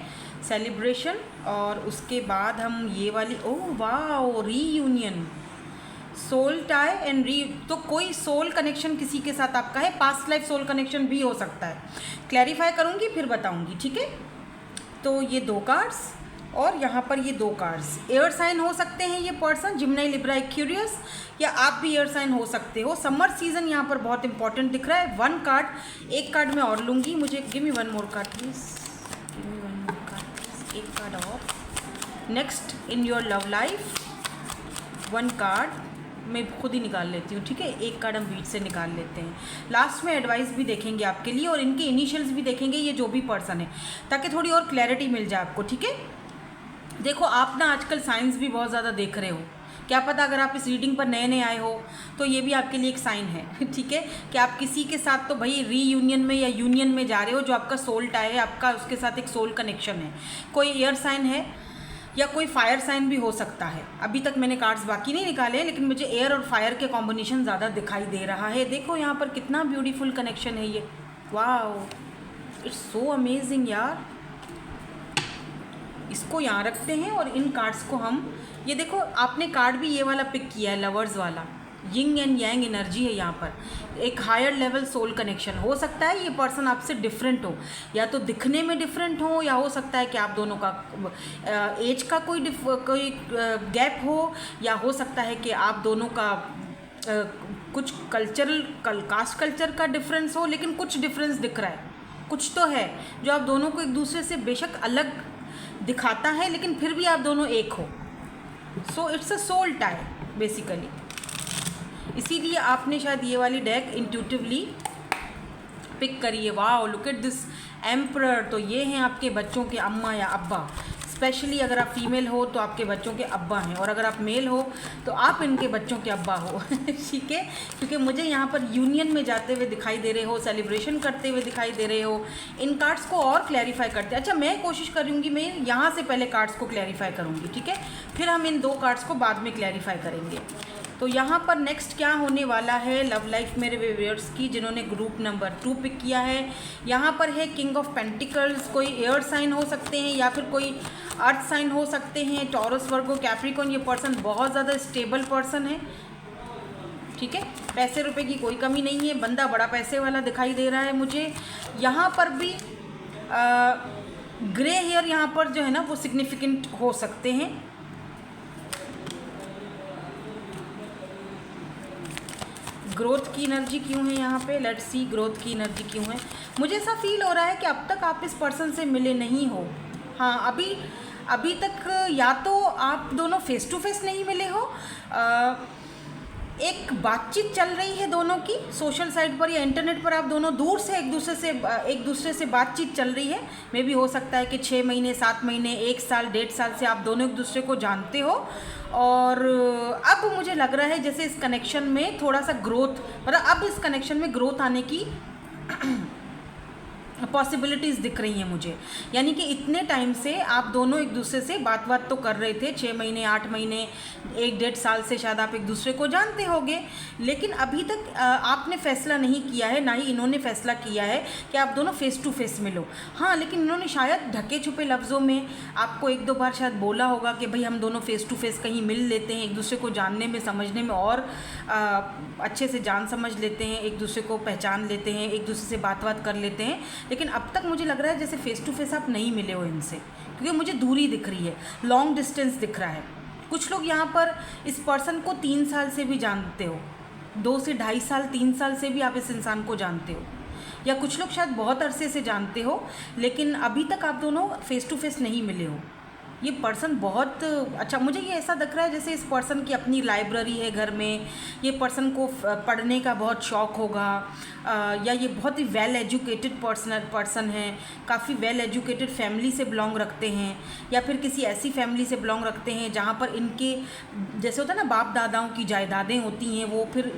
सेलिब्रेशन। और उसके बाद हम ये वाली, oh wow, reunion, soul tie and तो कोई सोल कनेक्शन किसी के साथ आपका है, पास्ट लाइफ सोल कनेक्शन भी हो सकता है। क्लैरिफाई करूँगी फिर बताऊँगी, ठीक है। तो ये 2 कार्ड्स और यहाँ पर ये 2 कार्ड्स। एयर साइन हो सकते हैं ये पर्सन, जिम्नाई, लिब्रा, एक्वेरियस, या आप भी एयर साइन हो सकते हो। समर सीजन यहाँ पर बहुत इंपॉर्टेंट दिख रहा है। 1 कार्ड, 1 कार्ड मैं और लूँगी। मुझे give me 1 more card please, give me 1 more card please, 1 card और। Next in your love life 1 card मैं खुद ही निकाल लेती हूँ, ठीक है, 1 कार्ड हम बीच से निकाल लेते हैं। लास्ट में एडवाइस भी देखेंगे आपके लिए और इनके इनिशियल्स भी देखेंगे, ये जो भी पर्सन है, ताकि थोड़ी और क्लैरिटी मिल जाए आपको, ठीक है। देखो आप ना आजकल साइंस भी बहुत ज़्यादा देख रहे हो, क्या पता अगर आप इस रीडिंग पर नए आए हो तो ये भी आपके लिए एक साइन है, ठीक है, कि आप किसी के साथ तो भाई रीयूनियन में या यूनियन में जा रहे हो, जो आपका सोल टाई है, आपका उसके साथ एक सोल कनेक्शन है। कोई एयर साइन है या कोई फायर साइन भी हो सकता है। अभी तक मैंने कार्ड्स बाकी नहीं निकाले, लेकिन मुझे एयर और फायर के कॉम्बिनेशन ज़्यादा दिखाई दे रहा है। देखो यहाँ पर कितना ब्यूटीफुल कनेक्शन है ये, वाओ, इट्स सो अमेजिंग यार। इसको यहाँ रखते हैं और इन कार्ड्स को हम, ये देखो आपने कार्ड भी ये वाला पिक किया है, लवर्स वाला, यिंग एंड यांग एनर्जी है यहाँ पर। एक हायर लेवल सोल कनेक्शन हो सकता है। ये पर्सन आपसे डिफरेंट हो, या तो दिखने में डिफरेंट हो, या हो सकता है कि आप दोनों का एज का कोई गैप हो, या हो सकता है कि आप दोनों का कुछ कास्ट कल्चर का डिफरेंस हो, लेकिन कुछ डिफरेंस दिख रहा है, कुछ तो है जो आप दोनों को एक दूसरे से बेशक अलग दिखाता है, लेकिन फिर भी आप दोनों एक हो। So it's a soul tie basically. इसीलिए आपने शायद ये वाली डेक इंट्यूटिवली पिक करी है। Wow, look at this emperor. तो ये हैं आपके बच्चों के अम्मा या अब्बा। स्पेशली अगर आप फीमेल हो तो आपके बच्चों के अब्बा हैं, और अगर आप मेल हो तो आप इनके बच्चों के अब्बा हो। ठीक है, क्योंकि मुझे यहाँ पर यूनियन में जाते हुए दिखाई दे रहे हो, सेलिब्रेशन करते हुए दिखाई दे रहे हो। इन कार्ड्स को और क्लैरिफाई करते हैं। अच्छा, मैं कोशिश करूँगी, मैं यहाँ से पहले कार्ड्स को क्लैरिफाई करूँगी, ठीक है, फिर हम इन 2 कार्ड्स को बाद में क्लैरिफाई करेंगे। तो यहाँ पर नेक्स्ट क्या होने वाला है लव लाइफ मेरे व्यूअर्स की, जिन्होंने ग्रुप नंबर 2 पिक किया है। यहाँ पर है किंग ऑफ पेंटिकल्स। कोई एयर साइन हो सकते हैं, या फिर कोई अर्थ साइन हो सकते हैं, टॉरस, वर्गो, कैप्रिकॉर्न। ये पर्सन बहुत ज़्यादा स्टेबल पर्सन है, ठीक है, पैसे रुपए की कोई कमी नहीं है। बंदा बड़ा पैसे वाला दिखाई दे रहा है मुझे। यहाँ पर भी ग्रे हेयर यहाँ पर जो है ना वो सिग्निफिकेंट हो सकते हैं। ग्रोथ की एनर्जी क्यों है यहाँ पे? लेट्स सी ग्रोथ की एनर्जी क्यों है। मुझे ऐसा फील हो रहा है कि अब तक आप इस पर्सन से मिले नहीं हो। हाँ, अभी तक या तो आप दोनों फेस टू फेस नहीं मिले हो, एक बातचीत चल रही है दोनों की सोशल साइट पर या इंटरनेट पर, आप दोनों दूर से एक दूसरे से बातचीत चल रही है। मे भी हो सकता है कि 6 महीने, 7 महीने, 1 साल, 1.5 साल से आप दोनों एक दूसरे को जानते हो। और अब मुझे लग रहा है जैसे इस कनेक्शन में थोड़ा सा ग्रोथ, मतलब अब इस कनेक्शन में ग्रोथ आने की पॉसिबिलिटीज़ दिख रही हैं मुझे। यानी कि इतने टाइम से आप दोनों एक दूसरे से बात तो कर रहे थे, 6 महीने, 8 महीने, 1-1.5 साल से शायद आप एक दूसरे को जानते होंगे, लेकिन अभी तक आपने फैसला नहीं किया है, ना ही इन्होंने फैसला किया है कि आप दोनों फेस टू फेस मिलो। हाँ, लेकिन इन्होंने शायद ढके छुपे लफ्ज़ों में आपको 1-2 बार शायद बोला होगा कि भाई हम दोनों फेस टू फेस कहीं मिल लेते हैं, एक दूसरे को जानने में, समझने में और अच्छे से जान समझ लेते हैं, एक दूसरे को पहचान लेते हैं, एक दूसरे से बात कर लेते हैं। लेकिन अब तक मुझे लग रहा है जैसे फेस टू फेस आप नहीं मिले हो इनसे, क्योंकि मुझे दूरी दिख रही है, लॉन्ग डिस्टेंस दिख रहा है। कुछ लोग यहाँ पर इस पर्सन को 3 साल से भी जानते हो, 2 से 2.5 साल, 3 साल से भी आप इस इंसान को जानते हो, या कुछ लोग शायद बहुत अरसे से जानते हो, लेकिन अभी तक आप दोनों फेस टू फेस नहीं मिले हो। ये पर्सन बहुत अच्छा, मुझे ये ऐसा दिख रहा है जैसे इस पर्सन की अपनी लाइब्रेरी है घर में, ये पर्सन को पढ़ने का बहुत शौक़ होगा, या ये बहुत ही वेल एजुकेटेड पर्सन है, काफ़ी वेल एजुकेटेड फैमिली से बिलोंग रखते हैं, या फिर किसी ऐसी फैमिली से बिलोंग रखते हैं जहाँ पर इनके जैसे होता है ना बाप दादाओं की जायदादें होती हैं, वो फिर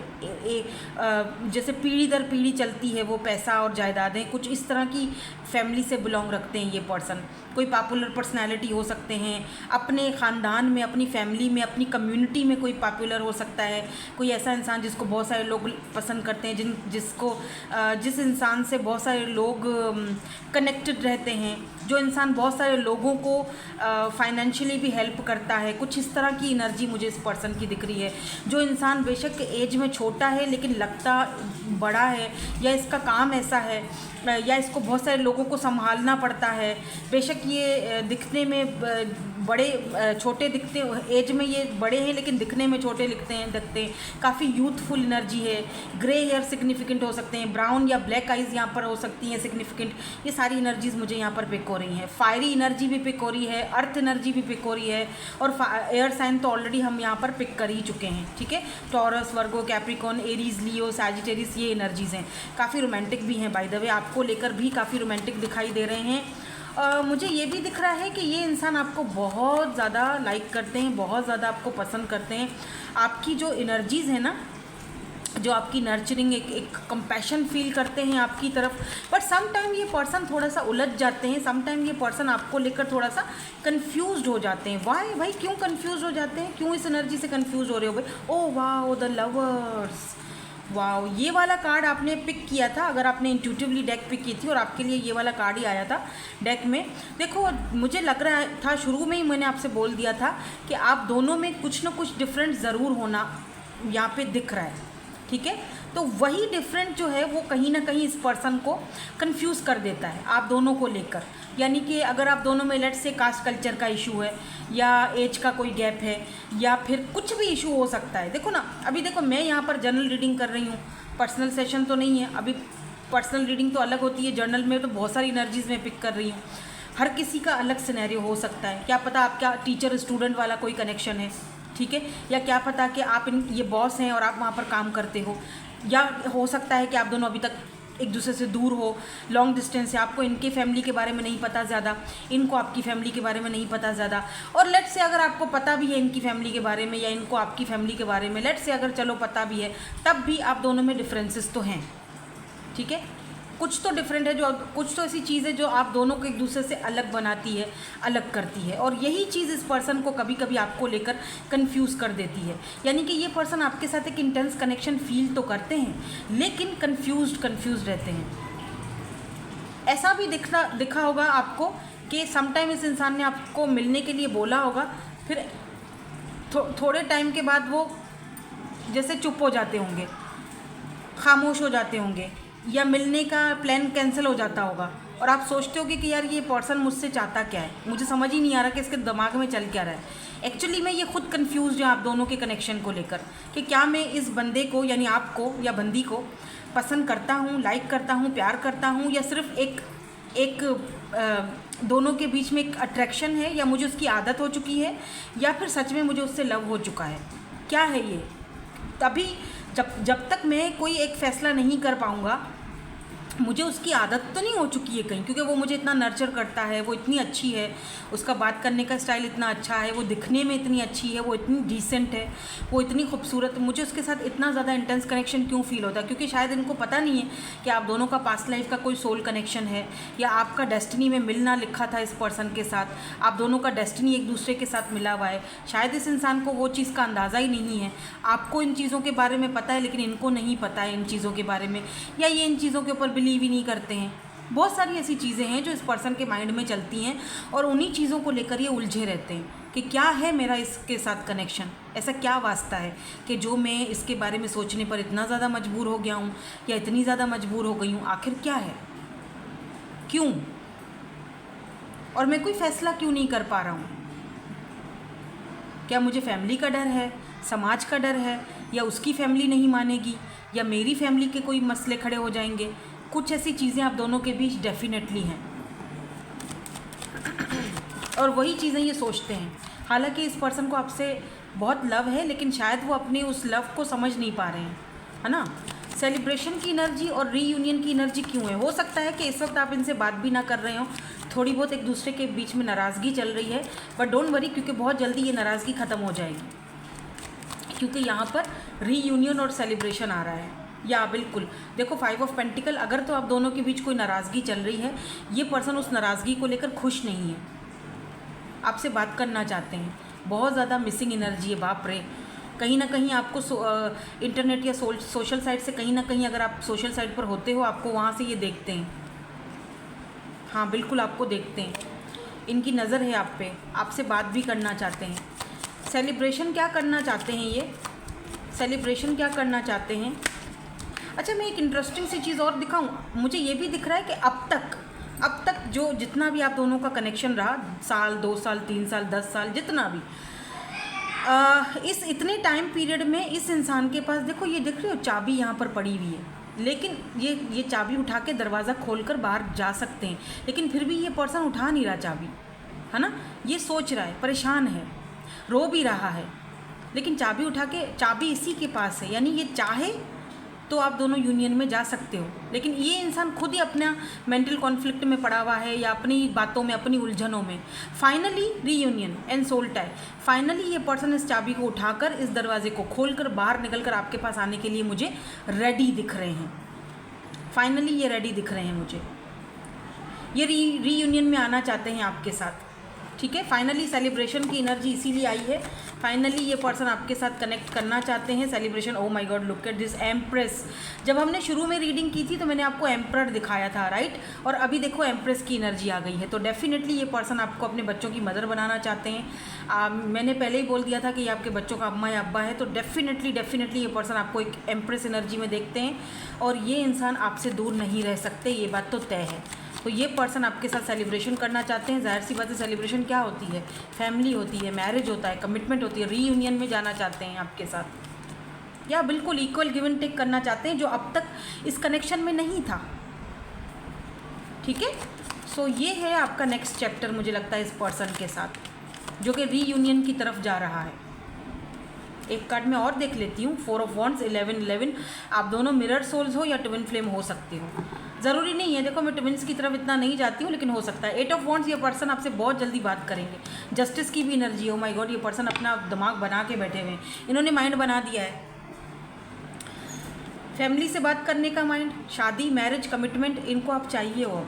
जैसे पीढ़ी दर पीढ़ी चलती है वो पैसा और जायदादें, कुछ इस तरह की फैमिली से बिलोंग रखते हैं ये पर्सन। कोई पॉपुलर पर्सनैलिटी हो सकते हैं, अपने ख़ानदान में, अपनी फैमिली में, अपनी कम्युनिटी में कोई पॉपुलर हो सकता है, कोई ऐसा इंसान जिसको बहुत सारे लोग पसंद करते हैं, जिस इंसान से बहुत सारे लोग कनेक्टेड रहते हैं, जो इंसान बहुत सारे लोगों को फाइनेंशियली भी हेल्प करता है। कुछ इस तरह की एनर्जी मुझे इस पर्सन की दिख रही है। जो इंसान बेशक एज में छोटा है लेकिन लगता बड़ा है, या इसका काम ऐसा है, या इसको बहुत सारे लोगों को संभालना पड़ता है, बेशक ये दिखने में छोटे दिखते, एज में ये बड़े हैं लेकिन दिखने में छोटे दिखते हैं, काफ़ी यूथफुल एनर्जी है। ग्रे हेयर सिग्निफिकेंट हो सकते हैं, ब्राउन या ब्लैक आइज़ यहाँ पर हो सकती हैं सिग्निफिकेंट। ये सारी एनर्जीज़ मुझे यहाँ पर पिक हो रही हैं। फायरी एनर्जी भी पिक हो रही है, अर्थ एनर्जी भी पिक हो रही है, और एयर साइन तो ऑलरेडी हम यहाँ पर पिक कर ही चुके हैं, ठीक है। टॉरस, वर्गो, कैप्रिकॉर्न, एरीज, लियो, सैजिटेरियस, ये एनर्जीज़ हैं। काफ़ी रोमांटिक भी हैं बाय द वे, आपको लेकर भी काफ़ी रोमांटिक दिखाई दे रहे हैं। मुझे ये भी दिख रहा है कि ये इंसान आपको बहुत ज़्यादा लाइक करते हैं, बहुत ज़्यादा आपको पसंद करते हैं। आपकी जो एनर्जीज़ है ना, जो आपकी नर्चरिंग, एक कंपैशन फील करते हैं आपकी तरफ। बट सम टाइम ये पर्सन थोड़ा सा उलझ जाते हैं, सम टाइम ये पर्सन आपको लेकर थोड़ा सा कंफ्यूज्ड हो जाते हैं। वाई भाई, क्यों कंफ्यूज हो जाते हैं? क्यों इस एनर्जी से कंफ्यूज हो रहे हो भाई? Oh wow, the lovers, wow, ये वाला कार्ड आपने पिक किया था। अगर आपने इंट्यूटिवली डेक पिक की थी और आपके लिए ये वाला कार्ड ही आया था डेक में, देखो मुझे लग रहा था, शुरू में ही मैंने आपसे बोल दिया था कि आप दोनों में कुछ ना कुछ डिफरेंट ज़रूर होना यहाँ पे दिख रहा है, ठीक है। तो वही डिफरेंट जो है वो कहीं ना कहीं इस पर्सन को कंफ्यूज कर देता है आप दोनों को लेकर। यानी कि अगर आप दोनों में लेट्स से कास्ट कल्चर का इशू है, या एज का कोई गैप है, या फिर कुछ भी इशू हो सकता है। देखो ना, अभी देखो मैं यहाँ पर जनरल रीडिंग कर रही हूँ, पर्सनल सेशन तो नहीं है। अभी पर्सनल रीडिंग तो अलग होती है, जर्नल में तो बहुत सारी एनर्जीज मैं पिक कर रही हूँ। हर किसी का अलग सिनेरियो हो सकता है। क्या पता आपका टीचर स्टूडेंट वाला कोई कनेक्शन है, ठीक है, या क्या पता कि आप ये बॉस हैं और आप वहाँ पर काम करते हो, या हो सकता है कि आप दोनों अभी तक एक दूसरे से दूर हो, लॉन्ग डिस्टेंस है, आपको इनके फैमिली के बारे में नहीं पता ज़्यादा, इनको आपकी फैमिली के बारे में नहीं पता ज़्यादा। और लेट से अगर आपको पता भी है इनकी फैमिली के बारे में या इनको आपकी फैमिली के बारे में, लेट से अगर चलो पता भी है, तब भी आप दोनों में डिफरेंसेस तो हैं, ठीक है। कुछ तो डिफरेंट है, जो कुछ तो ऐसी चीज़ है जो आप दोनों को एक दूसरे से अलग बनाती है, अलग करती है। और यही चीज़ इस पर्सन को कभी कभी आपको लेकर कंफ्यूज कर देती है। यानी कि ये पर्सन आपके साथ एक इंटेंस कनेक्शन फील तो करते हैं, लेकिन कंफ्यूज रहते हैं। ऐसा भी दिखा होगा आपको कि समटाइम इस इंसान ने आपको मिलने के लिए बोला होगा, फिर थोड़े टाइम के बाद वो जैसे चुप हो जाते होंगे, खामोश हो जाते होंगे, या मिलने का प्लान कैंसिल हो जाता होगा। और आप सोचते होगे कि यार ये पर्सन मुझसे चाहता क्या है, मुझे समझ ही नहीं आ रहा कि इसके दिमाग में चल क्या रहा है। एक्चुअली मैं ये खुद कंफ्यूज हूँ आप दोनों के कनेक्शन को लेकर, कि क्या मैं इस बंदे को यानी आपको या बंदी को पसंद करता हूँ, लाइक करता हूँ, प्यार करता हूँ, या सिर्फ एक दोनों के बीच में एक अट्रैक्शन है, या मुझे उसकी आदत हो चुकी है, या फिर सच में मुझे उससे लव हो चुका है। क्या है ये? तभी जब तक मैं कोई एक फ़ैसला नहीं कर पाऊँगा, मुझे उसकी आदत तो नहीं हो चुकी है कहीं, क्योंकि वो मुझे इतना नर्चर करता है, वो इतनी अच्छी है, उसका बात करने का स्टाइल इतना अच्छा है, वो दिखने में इतनी अच्छी है, वो इतनी डिसेंट है, वो इतनी खूबसूरत। मुझे उसके साथ इतना ज़्यादा इंटेंस कनेक्शन क्यों फ़ील होता है? क्योंकि शायद इनको पता नहीं है कि आप दोनों का पास्ट लाइफ का कोई सोल कनेक्शन है, या आपका डेस्टिनी में मिलना लिखा था इस पर्सन के साथ, आप दोनों का डेस्टिनी एक दूसरे के साथ मिला हुआ है। शायद इस इंसान को वो चीज़ का अंदाज़ा ही नहीं है। आपको इन चीज़ों के बारे में पता है, लेकिन इनको नहीं पता है इन चीज़ों के बारे में, या ये इन चीज़ों के ऊपर बिलीव ही नहीं करते हैं। बहुत सारी ऐसी चीज़ें हैं जो इस पर्सन के माइंड में चलती हैं, और उन्हीं चीज़ों को लेकर ये उलझे रहते हैं कि क्या है मेरा इसके साथ कनेक्शन, ऐसा क्या वास्ता है कि जो मैं इसके बारे में सोचने पर इतना ज़्यादा मजबूर हो गया हूँ, या इतनी ज़्यादा मजबूर हो गई हूँ। आखिर क्या है, क्यों, और मैं कोई फ़ैसला क्यों नहीं कर पा रहा हूँ? क्या मुझे फैमिली का डर है, समाज का डर है, या उसकी फैमिली नहीं मानेगी, या मेरी फैमिली के कोई मसले खड़े हो जाएंगे? कुछ ऐसी चीज़ें आप दोनों के बीच डेफिनेटली हैं, और वही चीज़ें ये सोचते हैं। हालांकि इस पर्सन को आपसे बहुत लव है, लेकिन शायद वो अपने उस लव को समझ नहीं पा रहे हैं, है ना। सेलिब्रेशन की एनर्जी और रीयूनियन की एनर्जी क्यों है? हो सकता है कि इस वक्त आप इनसे बात भी ना कर रहे हो, थोड़ी बहुत एक दूसरे के बीच में नाराज़गी चल रही है, बट डोंट वरी, क्योंकि बहुत जल्दी ये नाराज़गी ख़त्म हो जाएगी, क्योंकि यहाँ पर रीयूनियन और सेलिब्रेशन आ रहा है। या बिल्कुल देखो, 5 ऑफ पेंटिकल, अगर तो आप दोनों के बीच कोई नाराज़गी चल रही है, ये पर्सन उस नाराज़गी को लेकर खुश नहीं है, आपसे बात करना चाहते हैं। बहुत ज़्यादा मिसिंग एनर्जी है, बाप रे। कहीं ना कहीं आपको इंटरनेट या सोशल साइट से, कहीं ना कहीं अगर आप सोशल साइट पर होते हो, आपको वहाँ से ये देखते हैं। हाँ बिल्कुल, आपको देखते हैं, इनकी नज़र है आप पे, आपसे बात भी करना चाहते हैं। सेलिब्रेशन क्या करना चाहते हैं ये? सेलिब्रेशन क्या करना चाहते हैं? अच्छा, मैं एक इंटरेस्टिंग सी चीज़ और दिखाऊं। मुझे ये भी दिख रहा है कि अब तक जो जितना भी आप दोनों का कनेक्शन रहा, साल, 2 साल, 3 साल, 10 साल, जितना भी, इस इतने टाइम पीरियड में इस इंसान के पास, देखो ये दिख रही हो चाबी यहाँ पर पड़ी हुई है, लेकिन ये चाबी उठा के दरवाज़ा खोलकर बाहर जा सकते हैं, लेकिन फिर भी ये पर्सन उठा नहीं रहा चाबी, है ना। ये सोच रहा है, परेशान है, रो भी रहा है, लेकिन चाबी उठा के, चाबी इसी के पास है। यानी ये चाहे तो आप दोनों यूनियन में जा सकते हो, लेकिन ये इंसान खुद ही अपना मेंटल कॉन्फ्लिक्ट में पड़ा हुआ है, या अपनी बातों में, अपनी उलझनों में। Finally reunion and soul tie, finally ये पर्सन इस चाबी को उठाकर, इस दरवाजे को खोलकर बाहर निकलकर आपके पास आने के लिए मुझे रेडी दिख रहे हैं। फाइनली ये रेडी दिख रहे हैं मुझे, ये रीयूनियन में आना चाहते हैं आपके साथ। ठीक है। फाइनली सेलिब्रेशन की एनर्जी इसीलिए आई है, फाइनली ये पर्सन आपके साथ कनेक्ट करना चाहते हैं। Celebration, oh my God, look at this empress. जब हमने शुरू में रीडिंग की थी तो मैंने आपको एम्परर दिखाया था, राइट, और अभी देखो एम्प्रेस की एनर्जी आ गई है। तो डेफिनेटली ये पर्सन आपको अपने बच्चों की मदर बनाना चाहते हैं। मैंने पहले ही बोल दिया था कि ये आपके बच्चों का अम्मा या अब्बा है, तो डेफिनेटली ये पर्सन आपको एक एम्प्रेस एनर्जी में देखते हैं और ये इंसान आपसे दूर नहीं रह सकते, ये बात तो तय है। तो ये पर्सन आपके साथ सेलिब्रेशन करना चाहते हैं। ज़ाहिर सी बात है, सेलिब्रेशन क्या होती है, फैमिली होती है, मैरिज होता है, कमिटमेंट होती है, रीयूनियन में जाना चाहते हैं आपके साथ, या बिल्कुल इक्वल गिव एंड टेक करना चाहते हैं जो अब तक इस कनेक्शन में नहीं था, ठीक है। सो ये है आपका नेक्स्ट चैप्टर, मुझे लगता है इस पर्सन के साथ, जो कि रीयूनियन की तरफ जा रहा है। एक कार्ड में और देख लेती हूँ, 4 ऑफ वॉन्ड्स, 11-11। आप दोनों मिरर सोल्स हो या ट्विन फ्लेम हो सकते हो, ज़रूरी नहीं है। देखो मैं ट्विंस की तरफ इतना नहीं जाती हूँ, लेकिन हो सकता है। 8 ऑफ वॉन्ड्स, ये पर्सन आपसे बहुत जल्दी बात करेंगे। जस्टिस की भी एनर्जी, ओ माय गॉड, ये पर्सन अपना दिमाग बना के बैठे हुए हैं, इन्होंने माइंड बना दिया है। फैमिली से बात करने का माइंड, शादी, मैरिज, कमिटमेंट, इनको आप चाहिए हो।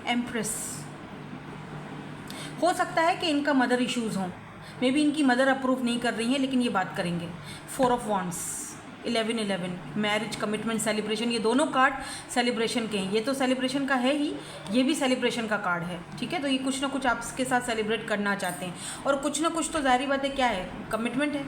एम्प्रेस, हो सकता है कि इनका मदर इश्यूज़ हों, मे बी इनकी मदर अप्रूव नहीं कर रही हैं, लेकिन ये बात करेंगे। 4 of wands, 11-11, marriage, commitment, celebration, ये दोनों कार्ड सेलिब्रेशन के हैं। ये तो सेलिब्रेशन का है ही, ये भी सेलिब्रेशन का कार्ड है, ठीक है। तो ये कुछ ना कुछ आपके साथ सेलिब्रेट करना चाहते हैं, और कुछ ना कुछ तो ज़ाहिर बात है क्या है, कमिटमेंट है,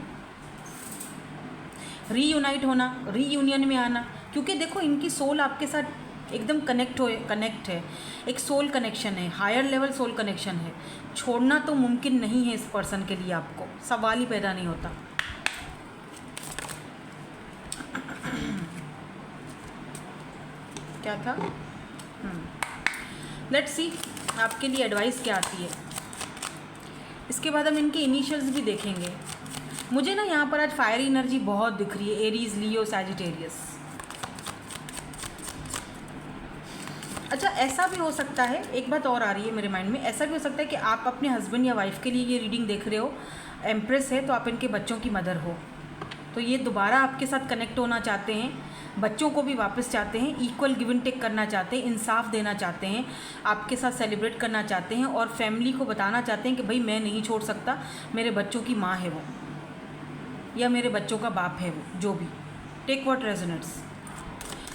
रीयूनाइट होना, रीयूनियन में आना। क्योंकि देखो इनकी सोल आपके साथ एकदम कनेक्ट है, एक सोल कनेक्शन है, हायर लेवल सोल कनेक्शन है। छोड़ना तो मुमकिन नहीं है इस पर्सन के लिए, आपको सवाल ही पैदा नहीं होता। क्या था, लेट्स सी आपके लिए एडवाइस क्या आती है। इसके बाद हम इनके इनिशियल्स भी देखेंगे। मुझे ना यहाँ पर आज फायर एनर्जी बहुत दिख रही है, एरीज, लियो, सैजिटेरियस। अच्छा, ऐसा भी हो सकता है, एक बात और आ रही है मेरे माइंड में, ऐसा भी हो सकता है कि आप अपने हस्बैंड या वाइफ के लिए ये रीडिंग देख रहे हो, एम्प्रेस है तो आप इनके बच्चों की मदर हो, तो ये दोबारा आपके साथ कनेक्ट होना चाहते हैं, बच्चों को भी वापस चाहते हैं, इक्वल गिव एंड टेक करना चाहते हैं, इंसाफ देना चाहते हैं, आपके साथ सेलिब्रेट करना चाहते हैं, और फैमिली को बताना चाहते हैं कि भाई मैं नहीं छोड़ सकता, मेरे बच्चों की माँ है वो, या मेरे बच्चों का बाप है वो, जो भी, take what resonates.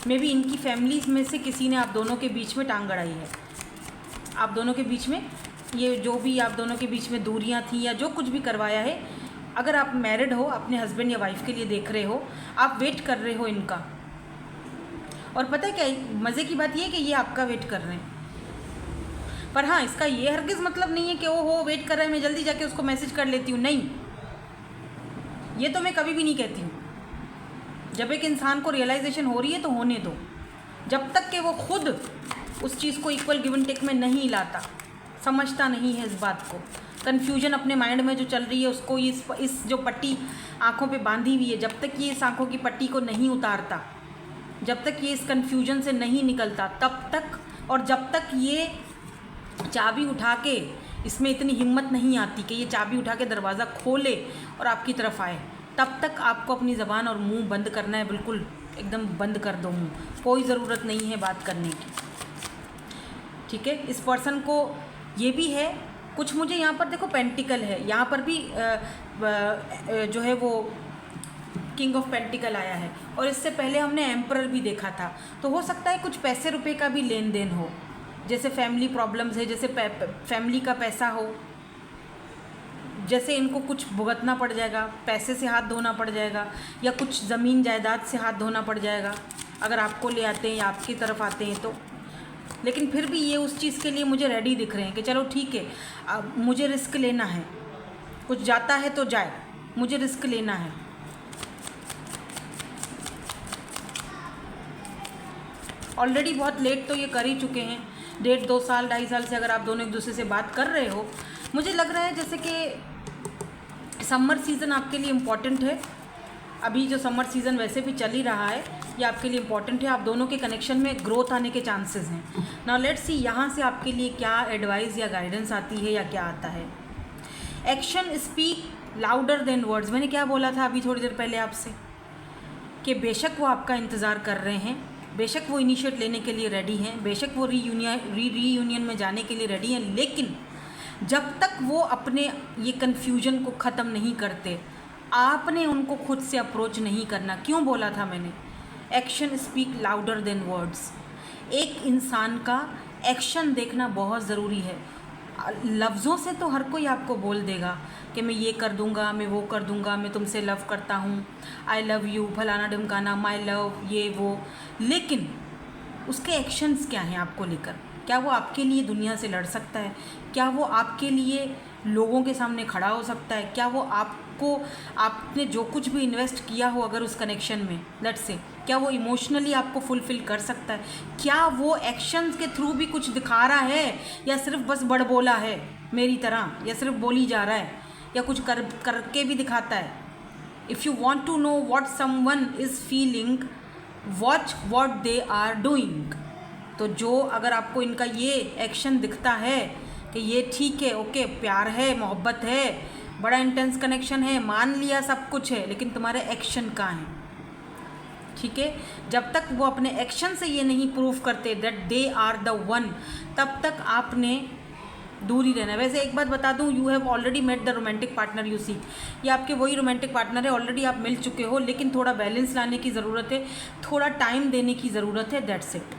Maybe इनकी फैमिलीज में से किसी ने आप दोनों के बीच में टांग अड़ाई है, आप दोनों के बीच में ये जो भी आप दोनों के बीच में दूरियां थी या जो कुछ भी करवाया है। अगर आप मैरिड हो, अपने हस्बैंड या वाइफ के लिए देख रहे हो, आप वेट कर रहे हो इनका, और पता है क्या मज़े की बात ये है कि ये आपका वेट कर रहे हैं। पर हाँ, इसका ये हरगिज़ मतलब नहीं है कि वो हो वेट कर रहे हैं मैं जल्दी जाके उसको मैसेज कर लेती हूँ, नहीं, ये तो मैं कभी भी नहीं कहती हूँ। जब एक इंसान को रियलाइजेशन हो रही है तो होने दो, जब तक कि वो खुद उस चीज़ को इक्वल गिव एंड टेक में नहीं लाता, समझता नहीं है इस बात को, कन्फ्यूजन अपने माइंड में जो चल रही है उसको, इस जो पट्टी आँखों पे बांधी हुई है, जब तक ये इस आँखों की पट्टी को नहीं उतारता, जब तक ये इस कन्फ्यूजन से नहीं निकलता, तब तक, और जब तक ये चाबी उठा के, इसमें इतनी हिम्मत नहीं आती कि ये चाबी उठा के दरवाज़ा खोले और आपकी तरफ आए, तब तक आपको अपनी ज़बान और मुंह बंद करना है, बिल्कुल एकदम बंद कर दो मुंह, कोई ज़रूरत नहीं है बात करने की, ठीक है। इस पर्सन को ये भी है कुछ, मुझे यहाँ पर देखो पेंटिकल है, यहाँ पर भी जो है वो किंग ऑफ पेंटिकल आया है, और इससे पहले हमने एम्परर भी देखा था। तो हो सकता है कुछ पैसे रुपए का भी लेन देन हो, जैसे फैमिली प्रॉब्लम्स है, जैसे फैमिली का पैसा हो, जैसे इनको कुछ भुगतना पड़ जाएगा, पैसे से हाथ धोना पड़ जाएगा, या कुछ ज़मीन जायदाद से हाथ धोना पड़ जाएगा अगर आपको ले आते हैं या आपकी तरफ आते हैं तो। लेकिन फिर भी ये उस चीज़ के लिए मुझे रेडी दिख रहे हैं कि चलो ठीक है, अब मुझे रिस्क लेना है, कुछ जाता है तो जाए, मुझे रिस्क लेना है। ऑलरेडी बहुत लेट तो ये कर ही चुके हैं, 1.5-2 साल 2.5 साल से अगर आप दोनों एक दूसरे से बात कर रहे हो, मुझे लग रहा है जैसे कि समर सीज़न आपके लिए इम्पॉर्टेंट है। अभी जो समर सीज़न वैसे भी चल ही रहा है, ये आपके लिए इम्पॉर्टेंट है, आप दोनों के कनेक्शन में ग्रोथ आने के चांसेस हैं। नाउ लेट्स सी यहाँ से आपके लिए क्या एडवाइस या गाइडेंस आती है या क्या आता है। Action speak louder than words, मैंने क्या बोला था अभी थोड़ी देर पहले आपसे, कि बेशक वो आपका इंतज़ार कर रहे हैं, बेशक वो इनिशिएट लेने के लिए रेडी हैं, बेशक वो रीयूनियन में जाने के लिए रेडी हैं, लेकिन जब तक वो अपने ये कन्फ्यूजन को ख़त्म नहीं करते, आपने उनको खुद से अप्रोच नहीं करना। क्यों बोला था मैंने, action speak louder than words. एक इंसान का एक्शन देखना बहुत ज़रूरी है। लफ्ज़ों से तो हर कोई आपको बोल देगा कि मैं ये कर दूंगा, मैं वो कर दूंगा, मैं तुमसे लव करता हूँ, आई लव यू, फलाना ढिमकाना, माई लव, ये वो, लेकिन उसके एक्शंस क्या हैं आपको लेकर? क्या वो आपके लिए दुनिया से लड़ सकता है? क्या वो आपके लिए लोगों के सामने खड़ा हो सकता है? क्या वो आपको, आपने जो कुछ भी इन्वेस्ट किया हो अगर उस कनेक्शन में, लेट्स से, क्या वो इमोशनली आपको फुलफ़िल कर सकता है? क्या वो एक्शंस के थ्रू भी कुछ दिखा रहा है, या सिर्फ बस बड़बोला है मेरी तरह, या सिर्फ बोली जा रहा है, या कुछ करके भी दिखाता है? If you want to know what someone is feeling, watch what they are doing. तो जो अगर आपको इनका ये एक्शन दिखता है कि ये ठीक है, ओके, प्यार है, मोहब्बत है, बड़ा इंटेंस कनेक्शन है, मान लिया सब कुछ है, लेकिन तुम्हारे एक्शन कहाँ हैं? ठीक है, जब तक वो अपने एक्शन से ये नहीं प्रूव करते that they are the one, तब तक आपने दूर ही रहना। वैसे एक बात बता दूं, you have already met the romantic partner you seek. ये आपके वही रोमांटिक पार्टनर है, ऑलरेडी आप मिल चुके हो, लेकिन थोड़ा बैलेंस लाने की ज़रूरत है, थोड़ा टाइम देने की ज़रूरत है, दैट्स इट।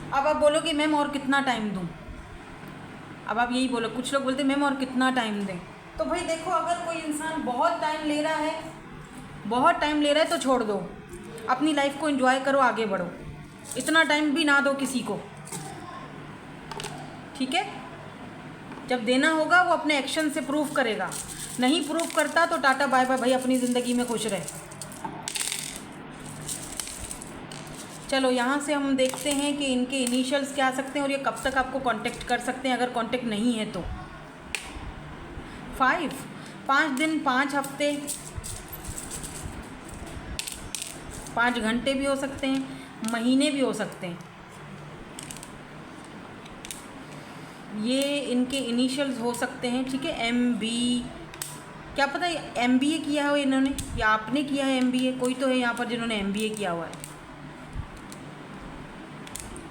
अब आप बोलोगे मैम और कितना टाइम दूं? अब आप यही बोलो, कुछ लोग बोलते हैं मैम और कितना टाइम दें। तो भाई देखो, अगर कोई इंसान बहुत टाइम ले रहा है, बहुत टाइम ले रहा है, तो छोड़ दो, अपनी लाइफ को एंजॉय करो, आगे बढ़ो, इतना टाइम भी ना दो किसी को, ठीक है? जब देना होगा वो अपने एक्शन से प्रूव करेगा, नहीं प्रूव करता तो टाटा बाय बाय भाई, अपनी ज़िंदगी में खुश रहे। चलो यहाँ से हम देखते हैं कि इनके इनिशियल्स क्या आ सकते हैं और ये कब तक आपको कांटेक्ट कर सकते हैं, अगर कांटेक्ट नहीं है तो। 5 दिन, 5 हफ्ते, 5 घंटे भी हो सकते हैं, महीने भी हो सकते हैं। ये इनके इनिशियल्स हो सकते हैं, ठीक है? MB, क्या पता MBA किया हो इन्होंने, या आपने किया है MBA, कोई तो है यहाँ पर जिन्होंने MBA किया हुआ है।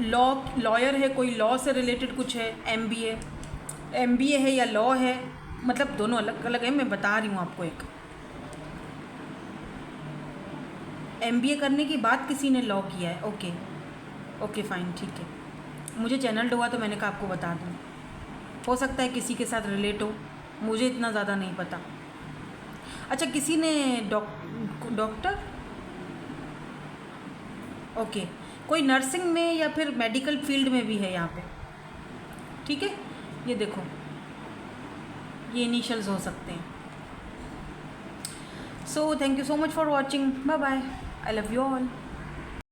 लॉयर है, कोई लॉ से रिलेटेड कुछ है, MBA है या लॉ है, मतलब दोनों अलग अलग है, मैं बता रही हूँ आपको। एक MBA करने के बाद किसी ने लॉ किया है, ओके फाइन, ठीक है, मुझे चैनल हुआ तो मैंने कहा आपको बता दूँ। हो सकता है किसी के साथ रिलेट हो, मुझे इतना ज़्यादा नहीं पता। अच्छा, किसी ने डॉक्टर, ओके, कोई नर्सिंग में या फिर मेडिकल फील्ड में भी है यहाँ पे, ठीक है? ये देखो, ये इनिशियल्स हो सकते हैं। So thank you so much for watching, bye bye, I love you all.